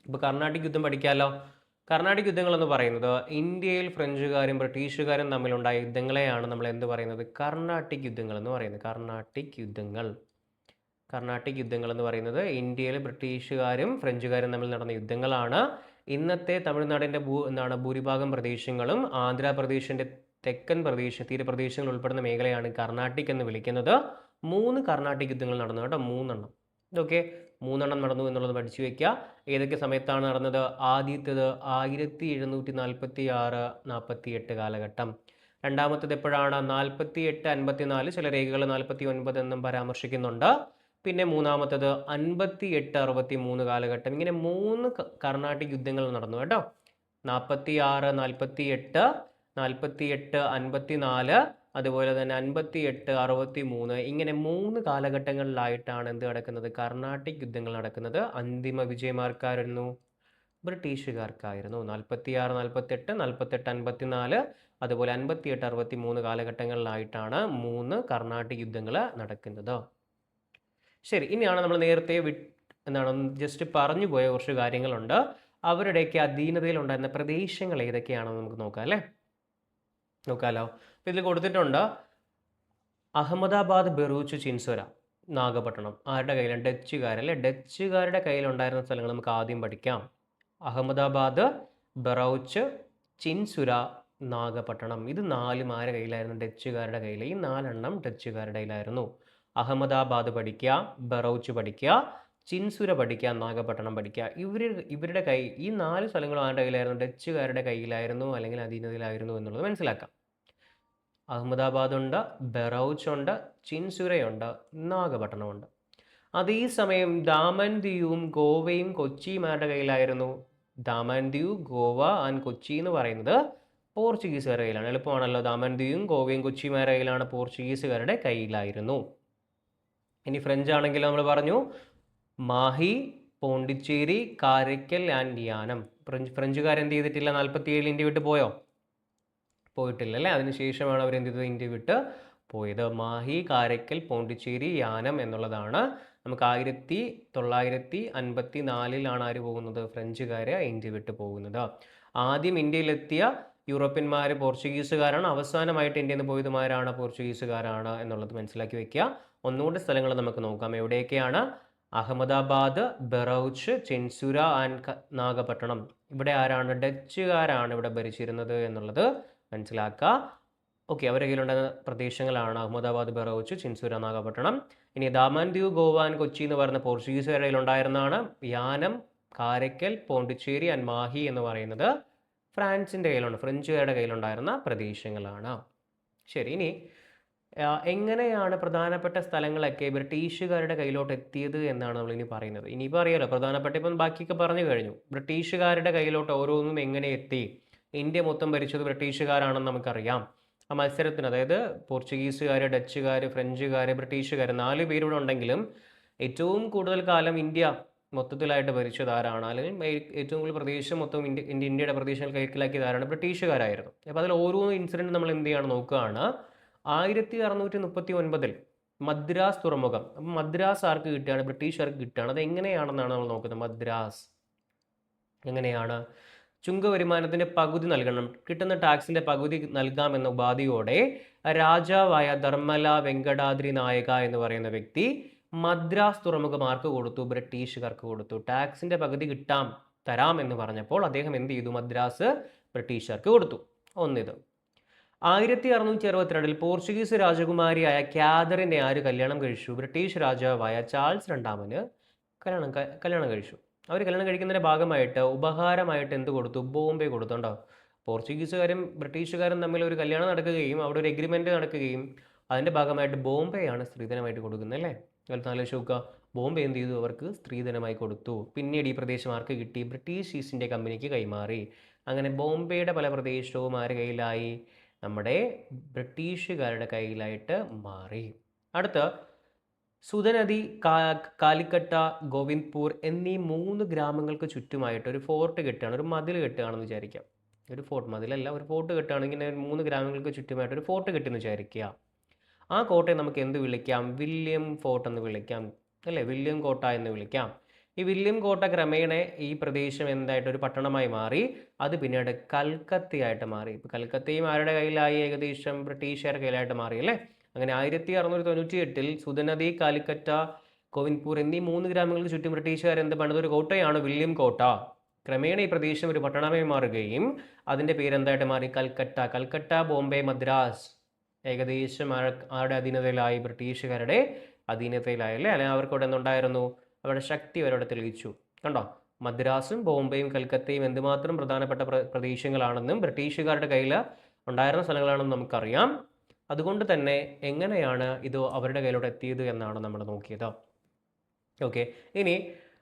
ഇപ്പോൾ കർണാട്ടിക് യുദ്ധം പഠിക്കാമല്ലോ. കർണാട്ടിക് യുദ്ധങ്ങൾ എന്ന് പറയുന്നത് ഇന്ത്യയിൽ ഫ്രഞ്ചുകാരും ബ്രിട്ടീഷുകാരും തമ്മിലുണ്ടായ യുദ്ധങ്ങളെയാണ് നമ്മൾ എന്ത് പറയുന്നത്? കർണാട്ടിക് യുദ്ധങ്ങൾ എന്ന് പറയുന്നത്. കർണാട്ടിക് യുദ്ധങ്ങൾ എന്ന് പറയുന്നത് ഇന്ത്യയിൽ ബ്രിട്ടീഷുകാരും ഫ്രഞ്ചുകാരും തമ്മിൽ നടന്ന യുദ്ധങ്ങളാണ്. ഇന്നത്തെ തമിഴ്നാടിൻ്റെ ഭൂരിഭാഗം പ്രദേശങ്ങളും ആന്ധ്രാപ്രദേശിൻ്റെ തെക്കൻ തീരപ്രദേശങ്ങൾ ഉൾപ്പെടുന്ന മേഖലയാണ് കർണാട്ടിക് എന്ന് വിളിക്കുന്നത്. 3 കർണാട്ടിക് യുദ്ധങ്ങൾ നടന്നു കേട്ടോ. 3 ഇതൊക്കെ 3 നടന്നു എന്നുള്ളത് പഠിച്ചു വയ്ക്കുക. ഏതൊക്കെ സമയത്താണ് നടന്നത്? ആദ്യത്തേത് 1746-48 കാലഘട്ടം. രണ്ടാമത്തേത് എപ്പോഴാണ്? 48-54. ചില രേഖകൾ 49 എന്നും പരാമർശിക്കുന്നുണ്ട്. പിന്നെ മൂന്നാമത്തേത് 58-63 കാലഘട്ടം. ഇങ്ങനെ 3 കർണാട്ടിക് യുദ്ധങ്ങൾ നടന്നു കേട്ടോ. 46, 48, 54, അതുപോലെ തന്നെ 58, 63. ഇങ്ങനെ 3 കാലഘട്ടങ്ങളിലായിട്ടാണ് എന്ത് നടക്കുന്നത്? കർണാട്ടിക് യുദ്ധങ്ങൾ നടക്കുന്നത്. അന്തിമ വിജയമാർക്കായിരുന്നു? ബ്രിട്ടീഷുകാർക്കായിരുന്നു. 46, 48, 54, അതുപോലെ 58, 63 കാലഘട്ടങ്ങളിലായിട്ടാണ് 3 കർണാട്ടിക് യുദ്ധങ്ങൾ നടക്കുന്നത്. ശരി, ഇനിയാണ് നമ്മൾ നേരത്തെ ജസ്റ്റ് പറഞ്ഞു പോയ കുറച്ച് കാര്യങ്ങളുണ്ട്. അവരുടെയൊക്കെ അധീനതയിലുണ്ടായിരുന്ന പ്രദേശങ്ങൾ ഏതൊക്കെയാണെന്ന് നമുക്ക് നോക്കാം അല്ലേ. നോക്കാമല്ലോ. അപ്പോൾ ഇതിൽ കൊടുത്തിട്ടുണ്ട് അഹമ്മദാബാദ്, ബറൂച്ച്, ചിൻസുര, നാഗപട്ടണം. ആരുടെ കയ്യിലാണ്? ഡച്ചുകാരല്ലേ. ഡച്ചുകാരുടെ കയ്യിലുണ്ടായിരുന്ന സ്ഥലങ്ങൾ നമുക്ക് ആദ്യം പഠിക്കാം. അഹമ്മദാബാദ്, ബറൂച്ച്, ചിൻസുര, നാഗപട്ടണം. ഇത് 4 ആരുടെ കയ്യിലായിരുന്നു? ഡച്ചുകാരുടെ കയ്യിൽ. ഈ 4 ഡച്ചുകാരുടെ കയ്യിലായിരുന്നു. അഹമ്മദാബാദ് പഠിക്കുക, ബറൂച്ച് പഠിക്കുക, ചിൻസുര പഠിക്കുക, നാഗപട്ടണം പഠിക്കുക. ഇവരുടെ ഈ 4 സ്ഥലങ്ങളും ആരുടെ കയ്യിലായിരുന്നു? ഡച്ചുകാരുടെ കയ്യിലായിരുന്നു അല്ലെങ്കിൽ അധീനതയിലായിരുന്നു എന്നുള്ളത് മനസ്സിലാക്കാം. അഹമ്മദാബാദ് ഉണ്ട്, ബറൂച്ച് ഉണ്ട്, ചിൻസുരയുണ്ട്, നാഗപട്ടണമുണ്ട്. അതേസമയം ദാമൻ ദിയുവും ഗോവയും കൊച്ചിയും ആരുടെ കയ്യിലായിരുന്നു? ദാമൻ ദിയു, ഗോവ ആൻഡ് കൊച്ചി എന്ന് പറയുന്നത് പോർച്ചുഗീസുകാരുടെ കയ്യിലാണ്. എളുപ്പമാണല്ലോ. ദാമൻ ദിയുവും ഗോവയും കൊച്ചിയും ആരുടെ കയ്യിലാണ്? പോർച്ചുഗീസുകാരുടെ കയ്യിലായിരുന്നു. ഇനി ഫ്രഞ്ച് ആണെങ്കിൽ നമ്മൾ പറഞ്ഞു മാഹി, പോണ്ടിച്ചേരി, കാരക്കൽ ആൻഡ് യാനം. ഫ്രഞ്ചുകാരെന്ത് ചെയ്തിട്ടില്ല? 47 ഇന്ത്യ വിട്ട് പോയോ? പോയിട്ടില്ല അല്ലേ. അതിനുശേഷമാണ് അവർ എന്ത് ചെയ്തത്? ഇന്ത്യ വിട്ട് പോയത്. മാഹി, കാരക്കൽ, പോണ്ടിച്ചേരി, യാനം എന്നുള്ളതാണ്. നമുക്ക് 1954 ആര് പോകുന്നത്? ഫ്രഞ്ചുകാർ ഇന്ത്യ വിട്ട് പോകുന്നത്. ആദ്യം ഇന്ത്യയിലെത്തിയ യൂറോപ്യന്മാർ പോർച്ചുഗീസുകാരാണ്. അവസാനമായിട്ട് ഇന്ത്യയിൽ നിന്ന് പോയതുമാരാണ്? പോർച്ചുഗീസുകാരാണ് എന്നുള്ളത് മനസ്സിലാക്കി വെക്കുക. ഒന്നുകൂടി സ്ഥലങ്ങൾ നമുക്ക് നോക്കാം. എവിടെയൊക്കെയാണ്? അഹമ്മദാബാദ്, ബറൂച്ച്, ചിൻസുര ആൻഡ് നാഗപട്ടണം. ഇവിടെ ആരാണ്? ഡച്ചുകാരാണ് ഇവിടെ ഭരിച്ചിരുന്നത് എന്നുള്ളത് മനസ്സിലാക്കുക. ഓക്കെ, അവരുടെ കയ്യിലുണ്ടായിരുന്ന പ്രദേശങ്ങളാണ് അഹമ്മദാബാദ്, ബറൂച്ച്, ചിൻസുര, നാഗപട്ടണം. ഇനി ദാമൻ ദിയു, ഗോവ ആൻഡ് കൊച്ചി എന്ന് പറയുന്ന പോർച്ചുഗീസുകാരുടെ കയ്യിലുണ്ടായിരുന്നതാണ്. യാനം, കാരക്കൽ, പോണ്ടിച്ചേരി ആൻഡ് മാഹി എന്ന് പറയുന്നത് ഫ്രാൻസിൻ്റെ കയ്യിലുണ്ട്, ഫ്രഞ്ചുകാരുടെ കയ്യിലുണ്ടായിരുന്ന പ്രദേശങ്ങളാണ്. ശരി, ഇനി എങ്ങനെയാണ് പ്രധാനപ്പെട്ട സ്ഥലങ്ങളൊക്കെ ബ്രിട്ടീഷുകാരുടെ കയ്യിലോട്ട് എത്തിയത് എന്നാണ് നമ്മൾ ഇനി പറയുന്നത്. ഇനിയിപ്പോൾ അറിയാലോ പ്രധാനപ്പെട്ട, ഇപ്പം ബാക്കിയൊക്കെ പറഞ്ഞു കഴിഞ്ഞു. ബ്രിട്ടീഷുകാരുടെ കയ്യിലോട്ട് ഓരോന്നും എങ്ങനെ എത്തി? ഇന്ത്യ മൊത്തം ഭരിച്ചത് ബ്രിട്ടീഷുകാരാണെന്ന് നമുക്കറിയാം. ആ മത്സരത്തിന്, അതായത് പോർച്ചുഗീസുകാർ, ഡച്ചുകാർ, ഫ്രഞ്ചുകാർ, ബ്രിട്ടീഷുകാർ 4 പേരിവിടെ ഉണ്ടെങ്കിലും ഏറ്റവും കൂടുതൽ കാലം ഇന്ത്യ മൊത്തത്തിലായിട്ട് ഭരിച്ചത് ആരാണ്, അല്ലെങ്കിൽ ഏറ്റവും കൂടുതൽ പ്രദേശം മൊത്തം ഇന്ത്യയുടെ പ്രദേശങ്ങൾ കൈക്കലാക്കിയത് ആരാണ്? ബ്രിട്ടീഷുകാരായിരുന്നു. അപ്പോൾ അതിൽ ഓരോ ഇൻസിഡൻറ്റ് നമ്മൾ എന്ത് ചെയ്യാണ് നോക്കുകയാണ്. 1639 മദ്രാസ് തുറമുഖം. അപ്പം മദ്രാസ് ആർക്ക് കിട്ടുകയാണ്? ബ്രിട്ടീഷുകാർക്ക് കിട്ടുകയാണ്. അത് എങ്ങനെയാണെന്നാണ് നമ്മൾ നോക്കുന്നത്. മദ്രാസ് എങ്ങനെയാണ്? ചുങ്ക വരുമാനത്തിൻ്റെ പകുതി നൽകണം, കിട്ടുന്ന ടാക്സിൻ്റെ പകുതി നൽകാമെന്ന ഉപാധിയോടെ രാജാവായ ധർമ്മല വെങ്കടാദ്രി നായക എന്ന് പറയുന്ന വ്യക്തി മദ്രാസ് തുറമുഖം ആർക്ക് കൊടുത്തു? ബ്രിട്ടീഷുകാർക്ക് കൊടുത്തു. ടാക്സിൻ്റെ പകുതി തരാം എന്ന് പറഞ്ഞപ്പോൾ അദ്ദേഹം എന്ത് ചെയ്തു? മദ്രാസ് ബ്രിട്ടീഷുകാർക്ക് കൊടുത്തു. ഒന്നിത്. 1662 പോർച്ചുഗീസ് രാജകുമാരിയായ കാതറിനെ ആര് കല്യാണം കഴിച്ചു? ബ്രിട്ടീഷ് രാജാവായ ചാൾസ് രണ്ടാമന് കല്യാണം കഴിച്ചു. അവർ കല്യാണം കഴിക്കുന്നതിൻ്റെ ഭാഗമായിട്ട് ഉപഹാരമായിട്ട് എന്ത് കൊടുത്തു? ബോംബെ കൊടുത്തുണ്ടോ? പോർച്ചുഗീസുകാരും ബ്രിട്ടീഷുകാരും തമ്മിൽ ഒരു കല്യാണം നടക്കുകയും അവിടെ ഒരു എഗ്രിമെൻ്റ് നടക്കുകയും അതിൻ്റെ ഭാഗമായിട്ട് ബോംബെയാണ് സ്ത്രീധനമായിട്ട് കൊടുക്കുന്നത് അല്ലേ? ആലോചിച്ച് നോക്കുക. ബോംബെ എന്ത് ചെയ്തു? അവർക്ക് സ്ത്രീധനമായി കൊടുത്തു. പിന്നീട് ഈ പ്രദേശം ആർക്ക് കിട്ടി? ബ്രിട്ടീഷ് ഈസ്റ്റ് ഇന്ത്യ കമ്പനിക്ക് കൈമാറി. അങ്ങനെ ബോംബെയുടെ പല പ്രദേശവും ആരുടെ കയ്യിലായി? നമ്മുടെ ബ്രിട്ടീഷുകാരുടെ കയ്യിലായിട്ട് മാറി. അടുത്ത സുധനദി, കാലിക്കട്ട, ഗോവിന്ദ്പൂർ എന്നീ 3 ഗ്രാമങ്ങൾക്ക് ചുറ്റുമായിട്ട് ഒരു ഫോർട്ട് കെട്ടുകയാണ്, ഒരു മതിൽ കെട്ടുകയാണെന്ന് വിചാരിക്കാം. ഒരു മതിലല്ല, ഒരു ഫോർട്ട് കെട്ടുകയാണെങ്കിൽ 3 ഗ്രാമങ്ങൾക്ക് ചുറ്റുമായിട്ട് ഒരു ഫോർട്ട് കെട്ടിയെന്ന് വിചാരിക്കുക. ആ കോട്ടയെ നമുക്ക് എന്ത് വിളിക്കാം? വില്യം ഫോർട്ട് എന്ന് വിളിക്കാം അല്ലേ? വില്യം കോട്ട എന്ന് വിളിക്കാം. ഈ വില്യം കോട്ട ക്രമേണ ഈ പ്രദേശം എന്തായിട്ട് ഒരു പട്ടണമായി മാറി. അത് പിന്നീട് കൽക്കത്തയായിട്ട് മാറി. ഇപ്പോൾ കൽക്കത്തയും ആരുടെ കയ്യിലായി? ഏകദേശം ബ്രിട്ടീഷുകാരുടെ കയ്യിലായിട്ട് മാറി അല്ലേ? അങ്ങനെ 1698 സുധനദി, കാലിക്കറ്റ, ഗോവിന്ദ്പൂർ എന്നീ 3 ഗ്രാമങ്ങൾക്ക് ചുറ്റും ബ്രിട്ടീഷുകാർ എന്ത് പണിതൊരു കോട്ടയാണ് വില്യം കോട്ട. ക്രമേണ ഈ പ്രദേശം ഒരു പട്ടണമായി മാറുകയും അതിൻ്റെ പേരെന്തായിട്ട് മാറി? കൽക്കട്ട. കൽക്കട്ട, ബോംബെ, മദ്രാസ് ഏകദേശം ആരുടെ അധീനതയിലായി? ബ്രിട്ടീഷുകാരുടെ അധീനതയിലായി അല്ലേ? അല്ലെങ്കിൽ അവർക്കവിടെ എന്തുണ്ടായിരുന്നു? അവരുടെ ശക്തി അവരവിടെ തെളിയിച്ചു. കണ്ടോ? മദ്രാസും ബോംബെയും കൽക്കത്തയും എന്തുമാത്രം പ്രധാനപ്പെട്ട പ്രദേശങ്ങളാണെന്നും ബ്രിട്ടീഷുകാരുടെ കയ്യിൽ ഉണ്ടായിരുന്ന സ്ഥലങ്ങളാണെന്നും നമുക്കറിയാം. അതുകൊണ്ട് തന്നെ എങ്ങനെയാണ് ഇത് അവരുടെ കയ്യിലോട്ട് എത്തിയത് എന്നാണ് നമ്മൾ നോക്കിയത്. ഓക്കെ, ഇനി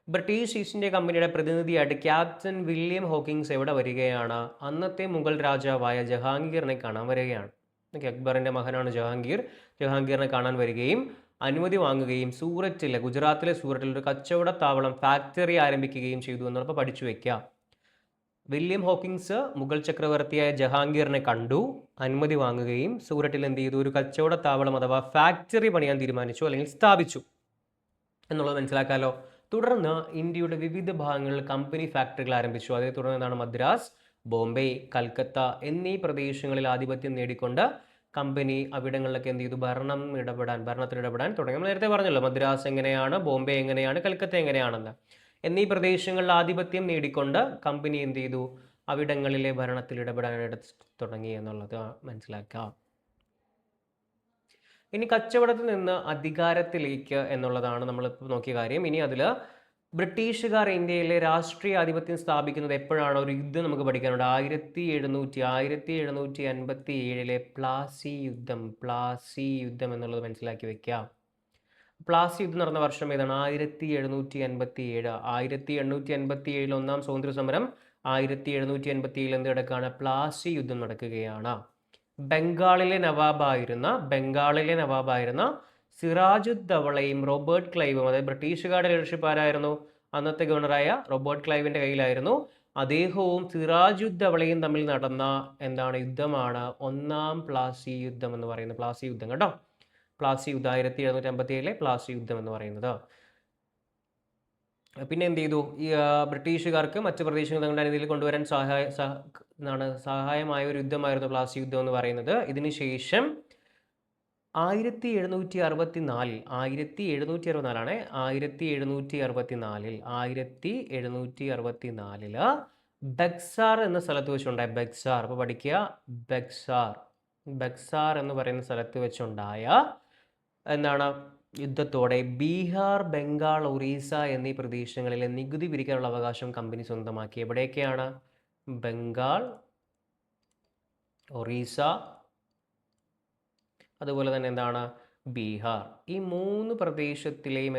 ബ്രിട്ടീഷ് ഈസ്റ്റ് ഇന്ത്യ കമ്പനിയുടെ പ്രതിനിധിയായിട്ട് ക്യാപ്റ്റൻ വില്യം ഹോക്കിങ്സ് എവിടെ വരികയാണ്? അന്നത്തെ മുഗൾ രാജാവായ ജഹാംഗീറിനെ കാണാൻ വരികയാണ്. അക്ബറിൻ്റെ മകനാണ് ജഹാംഗീറിനെ കാണാൻ വരികയും അനുമതി വാങ്ങുകയും ഗുജറാത്തിലെ സൂററ്റിൽ ഒരു കച്ചവടത്താവളം ഫാക്ടറി ആരംഭിക്കുകയും ചെയ്തു എന്നുള്ളപ്പോൾ പഠിച്ചു വെക്കുക. വില്യം ഹോക്കിങ്സ് മുഗൾ ചക്രവർത്തിയായ ജഹാംഗീറിനെ കണ്ടു, അനുമതി വാങ്ങുകയും സൂററ്റിൽ എന്ത് ചെയ്തു? ഒരു കച്ചവടത്താവളം അഥവാ ഫാക്ടറി പണിയാൻ തീരുമാനിച്ചു, അല്ലെങ്കിൽ സ്ഥാപിച്ചു എന്നുള്ളത് മനസ്സിലാക്കാമല്ലോ. തുടർന്ന് ഇന്ത്യയുടെ വിവിധ ഭാഗങ്ങളിൽ കമ്പനി ഫാക്ടറികൾ ആരംഭിച്ചു. അതേ തുടർന്ന് എന്താണ്? മദ്രാസ്, ബോംബെ, കൽക്കത്ത എന്നീ പ്രദേശങ്ങളിൽ ആധിപത്യം നേടിക്കൊണ്ട് കമ്പനി അവിടങ്ങളിലൊക്കെ എന്ത് ചെയ്തു? ഭരണത്തിൽ ഇടപെടാൻ തുടങ്ങി. നമ്മൾ നേരത്തെ പറഞ്ഞല്ലോ മദ്രാസ് എങ്ങനെയാണ്, ബോംബെ എങ്ങനെയാണ്, കൽക്കത്ത എങ്ങനെയാണെന്ന്. എന്നീ പ്രദേശങ്ങളിൽ ആധിപത്യം നേടിക്കൊണ്ട് കമ്പനി എന്ത് ചെയ്തു? അവിടങ്ങളിലെ ഭരണത്തിൽ ഇടപെടാനായിട്ട് തുടങ്ങി എന്നുള്ളത് മനസ്സിലാക്കാം. ഇനി കച്ചവടത്തിൽ നിന്ന് അധികാരത്തിലേക്ക് എന്നുള്ളതാണ് നമ്മൾ നോക്കിയ കാര്യം. ഇനി അതിൽ ബ്രിട്ടീഷുകാർ ഇന്ത്യയിലെ രാഷ്ട്രീയ ആധിപത്യം സ്ഥാപിക്കുന്നത് എപ്പോഴാണ്? ഒരു യുദ്ധം നമുക്ക് പഠിക്കാനുണ്ട്. 1757 പ്ലാസി യുദ്ധം എന്നുള്ളത് മനസ്സിലാക്കി വെക്കാം. പ്ലാസി യുദ്ധം നടന്ന വർഷം ഏതാണ്? 1757. 1887 ഒന്നാം സ്വാതന്ത്ര്യ സമരം. 1787 എന്ത് നടക്കുകയാണ്? പ്ലാസി യുദ്ധം നടക്കുകയാണ്. ബംഗാളിലെ നവാബായിരുന്ന സിറാജുദ്ദൗളയും റോബർട്ട് ക്ലൈവും, അതായത് ബ്രിട്ടീഷുകാരുടെ ലീഡർഷിപ്പ് ആരായിരുന്നു? അന്നത്തെ ഗവർണറായ റോബർട്ട് ക്ലൈവിന്റെ കയ്യിലായിരുന്നു. അദ്ദേഹവും സിറാജുദ്ദൗളയും തമ്മിൽ നടന്ന യുദ്ധമാണ് ഒന്നാം പ്ലാസി യുദ്ധം എന്ന് പറയുന്നത്. പ്ലാസി യുദ്ധം കേട്ടോ. പ്ലാസി യുദ്ധം 1757 പ്ലാസി യുദ്ധം എന്ന് പറയുന്നത്. പിന്നെ എന്ത് ചെയ്തു? ഈ ബ്രിട്ടീഷുകാർക്ക് മറ്റ് പ്രദേശങ്ങൾ തങ്ങളുടെ അനുമതിയിൽ കൊണ്ടുവരാൻ സഹായമായ ഒരു യുദ്ധമായിരുന്നു പ്ലാസി യുദ്ധം എന്ന് പറയുന്നത്. ഇതിനുശേഷം 1764 ബക്സാർ എന്ന സ്ഥലത്ത് വെച്ചുണ്ടായ അപ്പോൾ പഠിക്കുക, ബക്സാർ എന്ന് പറയുന്ന സ്ഥലത്ത് വെച്ചുണ്ടായ യുദ്ധത്തോടെ ബീഹാർ, ബംഗാൾ, ഒറീസ എന്നീ പ്രദേശങ്ങളിലെ നികുതി പിരിക്കാനുള്ള അവകാശം കമ്പനി സ്വന്തമാക്കി. എവിടെയൊക്കെയാണ്? ബംഗാൾ, ഒറീസ, അതുപോലെ തന്നെ ബീഹാർ. ഈ 3 പ്രദേശത്തിലെയും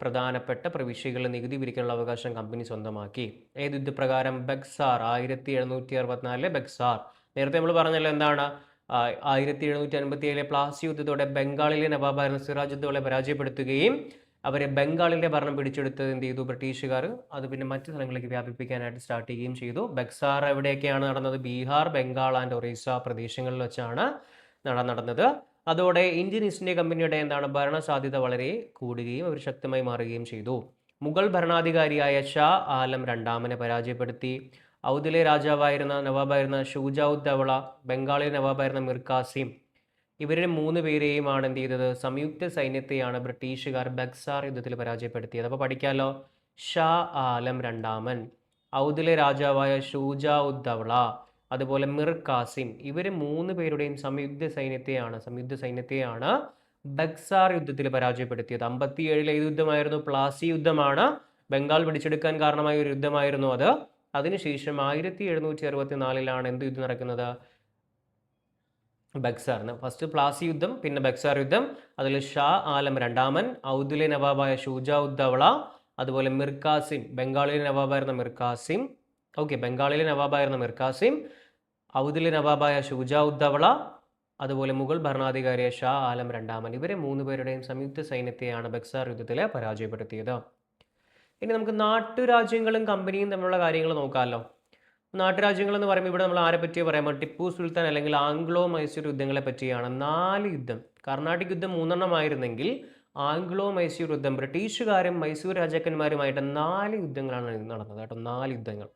പ്രധാനപ്പെട്ട പ്രവിശ്യകളിൽ നികുതി പിരിക്കാനുള്ള അവകാശം കമ്പനി സ്വന്തമാക്കി. ഏത് യുദ്ധപ്രകാരം? ബക്സാർ. 1764 ബക്സാർ. നേരത്തെ നമ്മൾ പറഞ്ഞല്ലോ 1757 പ്ലാസി യുദ്ധത്തോടെ ബംഗാളിലെ നവാബായിരുന്ന സിറാജുദ്ദൗളയെ പരാജയപ്പെടുത്തുകയും അവരെ ബംഗാളിൻ്റെ ഭരണം പിടിച്ചെടുത്ത് എന്ത് ചെയ്തു ബ്രിട്ടീഷുകാർ, അത് പിന്നെ മറ്റു സ്ഥലങ്ങളിലേക്ക് വ്യാപിപ്പിക്കാനായിട്ട് സ്റ്റാർട്ട് ചെയ്യുകയും ചെയ്തു. ബക്സാർ എവിടെയൊക്കെയാണ് നടന്നത്? ബീഹാർ, ബംഗാൾ ആൻഡ് ഒറീസ പ്രദേശങ്ങളിൽ വെച്ചാണ് നടന്നത്. അതോടെ ഇന്ത്യൻ ഈസ്റ്റ് ഇന്ത്യ കമ്പനിയുടെ എന്താണ് ഭരണ സാധ്യത വളരെ കൂടുകയും അവർ ശക്തമായി മാറുകയും ചെയ്തു. മുഗൾ ഭരണാധികാരിയായ ഷാ ആലം രണ്ടാമനെ പരാജയപ്പെടുത്തി. ഔദിലെ നവാബായിരുന്ന ഷുജാഉദ്ദൗള, ബംഗാളിലെ നവാബായിരുന്ന മിർ കാസിം, ഇവരുടെ 3 പേരെയുമാണ് എന്ത് ചെയ്തത്? സംയുക്ത സൈന്യത്തെയാണ് ബ്രിട്ടീഷുകാർ ബക്സാർ യുദ്ധത്തിൽ പരാജയപ്പെടുത്തിയത്. അപ്പോൾ പഠിക്കാമല്ലോ, ഷാ ആലം രണ്ടാമൻ, ഔദിലെ രാജാവായ ഷുജാഉദ്ദൗള, അതുപോലെ മിർ കാസിം, ഇവർ 3 പേരുടെയും സംയുക്ത സൈന്യത്തെയാണ് ബക്സാർ യുദ്ധത്തിൽ പരാജയപ്പെടുത്തിയത്. 57 ഏത് യുദ്ധമായിരുന്നു? പ്ലാസി യുദ്ധമാണ്. ബംഗാൾ പിടിച്ചെടുക്കാൻ കാരണമായ ഒരു യുദ്ധമായിരുന്നു അത്. അതിനുശേഷം 1764 എന്ത് യുദ്ധം നടക്കുന്നത്? ബക്സാറിന്. ഫസ്റ്റ് പ്ലാസി യുദ്ധം, പിന്നെ ബക്സാർ യുദ്ധം. അതിൽ ഷാ ആലം രണ്ടാമൻ, ഔദിലെ നവാബായ ഷുജാഉദ്ദൗള, അതുപോലെ മിർ കാസിം, ബംഗാളിലെ നവാബായിരുന്ന മിർ കാസിം, ഔദിലെ നവാബായ ഷുജാഉദ്ദൗള, അതുപോലെ മുഗൾ ഭരണാധികാരിയായ ഷാ ആലം രണ്ടാമൻ, ഇവരെ 3 പേരുടെയും സംയുക്ത സൈന്യത്തെയാണ് ബക്സാർ യുദ്ധത്തിൽ പരാജയപ്പെടുത്തിയത്. ഇനി നമുക്ക് നാട്ടുരാജ്യങ്ങളും കമ്പനിയും തമ്മിലുള്ള കാര്യങ്ങൾ നോക്കാമല്ലോ. നാട്ടുരാജ്യങ്ങൾ എന്ന് പറയുമ്പോൾ ഇവിടെ നമ്മൾ ആരെ പറ്റിയോ പറയുമ്പോൾ ടിപ്പു സുൽത്താൻ അല്ലെങ്കിൽ ആംഗ്ലോ മൈസൂർ യുദ്ധങ്ങളെ പറ്റിയാണ്. 4 യുദ്ധം, കർണാട്ടിക് യുദ്ധം 3 എണ്ണമായിരുന്നെങ്കിൽ ആംഗ്ലോ മൈസൂർ യുദ്ധം ബ്രിട്ടീഷുകാരും മൈസൂർ രാജാക്കന്മാരുമായിട്ട് 4 യുദ്ധങ്ങളാണ് നടന്നത് കേട്ടോ. 4 യുദ്ധങ്ങൾ.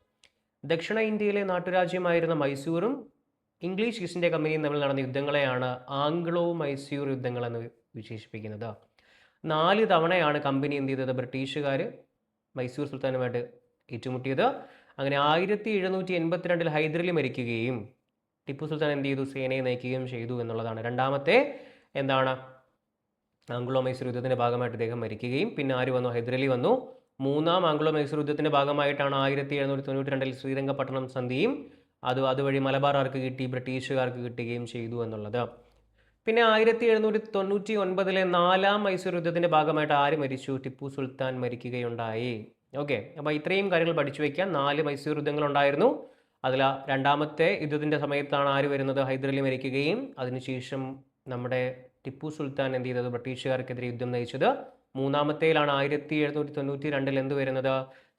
ദക്ഷിണ ഇന്ത്യയിലെ നാട്ടുരാജ്യമായിരുന്ന മൈസൂരും ഇംഗ്ലീഷ് ഈസ്റ്റ് ഇന്ത്യ കമ്പനിയും തമ്മിൽ നടന്ന യുദ്ധങ്ങളെയാണ് ആംഗ്ലോ മൈസൂർ യുദ്ധങ്ങൾ എന്ന് വിശേഷിപ്പിക്കുന്നത്. 4 തവണയാണ് കമ്പനി എന്ത് ചെയ്തത്? ബ്രിട്ടീഷുകാർ മൈസൂർ സുൽത്താനുമായിട്ട് ഏറ്റുമുട്ടിയത്. അങ്ങനെ 1782 ഹൈദരലി മരിക്കുകയും ടിപ്പു സുൽത്താൻ എന്ത് ചെയ്തു? സേനയെ നയിക്കുകയും ചെയ്തു എന്നുള്ളതാണ്. രണ്ടാമത്തെ എന്താണ് ആംഗ്ലോ മൈസൂർ യുദ്ധത്തിൻ്റെ ഭാഗമായിട്ട് ഇദ്ദേഹം മരിക്കുകയും പിന്നെ ആര് വന്നു? ഹൈദരലി വന്നു. 3-ാം ആംഗ്ലോ മൈസൂർ യുദ്ധത്തിൻ്റെ ഭാഗമായിട്ടാണ് 1792 ശ്രീരംഗപട്ടണം സന്ധിയും അതുവഴി മലബാർ ആർക്ക് കിട്ടി? ബ്രിട്ടീഷുകാർക്ക് കിട്ടുകയും ചെയ്തു എന്നുള്ളത്. പിന്നെ 1799 4-ാം മൈസൂർ യുദ്ധത്തിൻ്റെ ഭാഗമായിട്ട് ആര് മരിച്ചു? ടിപ്പു സുൽത്താൻ മരിക്കുകയുണ്ടായി. ഓക്കെ, അപ്പോൾ ഇത്രയും കാര്യങ്ങൾ പഠിച്ചു വയ്ക്കാൻ. 4 മൈസൂർ യുദ്ധങ്ങളുണ്ടായിരുന്നു. അതിൽ രണ്ടാമത്തെ യുദ്ധത്തിൻ്റെ സമയത്താണ് ആര് വരുന്നത്? ഹൈദരലി മരിക്കുകയും അതിനുശേഷം നമ്മുടെ ടിപ്പു സുൽത്താൻ എന്ത് ചെയ്തത്? ബ്രിട്ടീഷുകാർക്കെതിരെ യുദ്ധം നയിച്ചത്. 3-ാമത്തേലാണ് 1792 എന്ത് വരുന്നത്?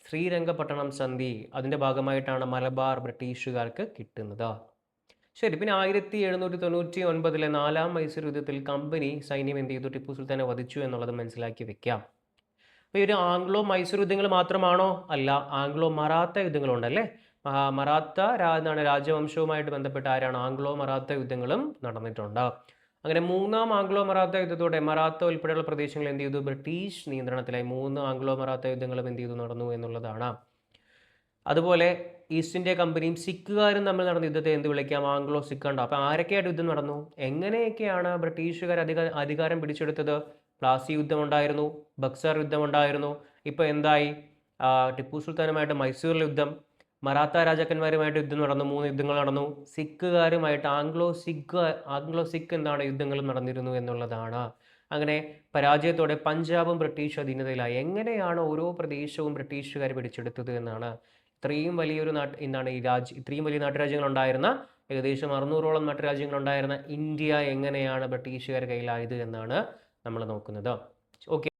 ശ്രീരംഗപട്ടണം സന്ധി. അതിൻ്റെ ഭാഗമായിട്ടാണ് മലബാർ ബ്രിട്ടീഷുകാർക്ക് കിട്ടുന്നത്. ശരി, പിന്നെ 1799 4-ാം മൈസൂർ യുദ്ധത്തിൽ കമ്പനി സൈന്യം എന്ത് ചെയ്തു? ടിപ്പു സുൽത്താനെ വധിച്ചു എന്നുള്ളത് മനസ്സിലാക്കി വെക്കാം. അപ്പോൾ ഈ ഒരു ആംഗ്ലോ മൈസൂർ യുദ്ധങ്ങൾ മാത്രമാണോ? അല്ല, ആംഗ്ലോ മറാത്ത യുദ്ധങ്ങളുണ്ടല്ലേ. മറാത്ത രാജവംശവുമായിട്ട് ബന്ധപ്പെട്ട ആംഗ്ലോ മറാത്ത യുദ്ധങ്ങളും നടന്നിട്ടുണ്ട്. അങ്ങനെ 3-ാം ആംഗ്ലോ മറാത്ത യുദ്ധത്തോടെ മറാത്ത ഉൾപ്പെടെയുള്ള പ്രദേശങ്ങൾ എന്ത് ചെയ്തു? ബ്രിട്ടീഷ് നിയന്ത്രണത്തിലായി. 3 ആംഗ്ലോ മറാത്ത യുദ്ധങ്ങളും എന്ത് ചെയ്തു? നടന്നു എന്നുള്ളതാണ്. അതുപോലെ ഈസ്റ്റ് ഇന്ത്യ കമ്പനിയും സിഖുകാരും തമ്മിൽ നടന്ന യുദ്ധത്തെ എന്ത് വിളിക്കാം? ആംഗ്ലോ സിഖ് ഉണ്ടോ. അപ്പോൾ ആരൊക്കെയായിട്ട് യുദ്ധം നടന്നു? എങ്ങനെയൊക്കെയാണ് ബ്രിട്ടീഷുകാർ അധികാരം പിടിച്ചെടുത്തത്? പ്ലാസി യുദ്ധമുണ്ടായിരുന്നു, ബക്സാർ യുദ്ധമുണ്ടായിരുന്നു. ഇപ്പോൾ എന്തായി? ടിപ്പു സുൽത്താനുമായിട്ട് മൈസൂരിൽ യുദ്ധം, മറാത്ത രാജാക്കന്മാരുമായിട്ട് യുദ്ധം നടന്നു. 3 യുദ്ധങ്ങൾ നടന്നു. സിഖുകാരുമായിട്ട് ആംഗ്ലോ സിഖ് എന്താണ് യുദ്ധങ്ങളും നടന്നിരുന്നു എന്നുള്ളതാണ്. അങ്ങനെ പരാജയത്തോടെ പഞ്ചാബും ബ്രിട്ടീഷ് അധീനതയിലായി. എങ്ങനെയാണ് ഓരോ പ്രദേശവും ബ്രിട്ടീഷുകാർ പിടിച്ചെടുത്തത് എന്നാണ്. ഇത്രയും വലിയൊരു ഇത്രയും വലിയ നാട്ടുരാജ്യങ്ങളുണ്ടായിരുന്ന ഏകദേശം 600ഓളം നാട്ടുരാജ്യങ്ങളുണ്ടായിരുന്ന ഇന്ത്യ എങ്ങനെയാണ് ബ്രിട്ടീഷുകാർ കയ്യിലായത് എന്നാണ് നമ്മൾ നോക്കുന്നത്. ഓക്കെ.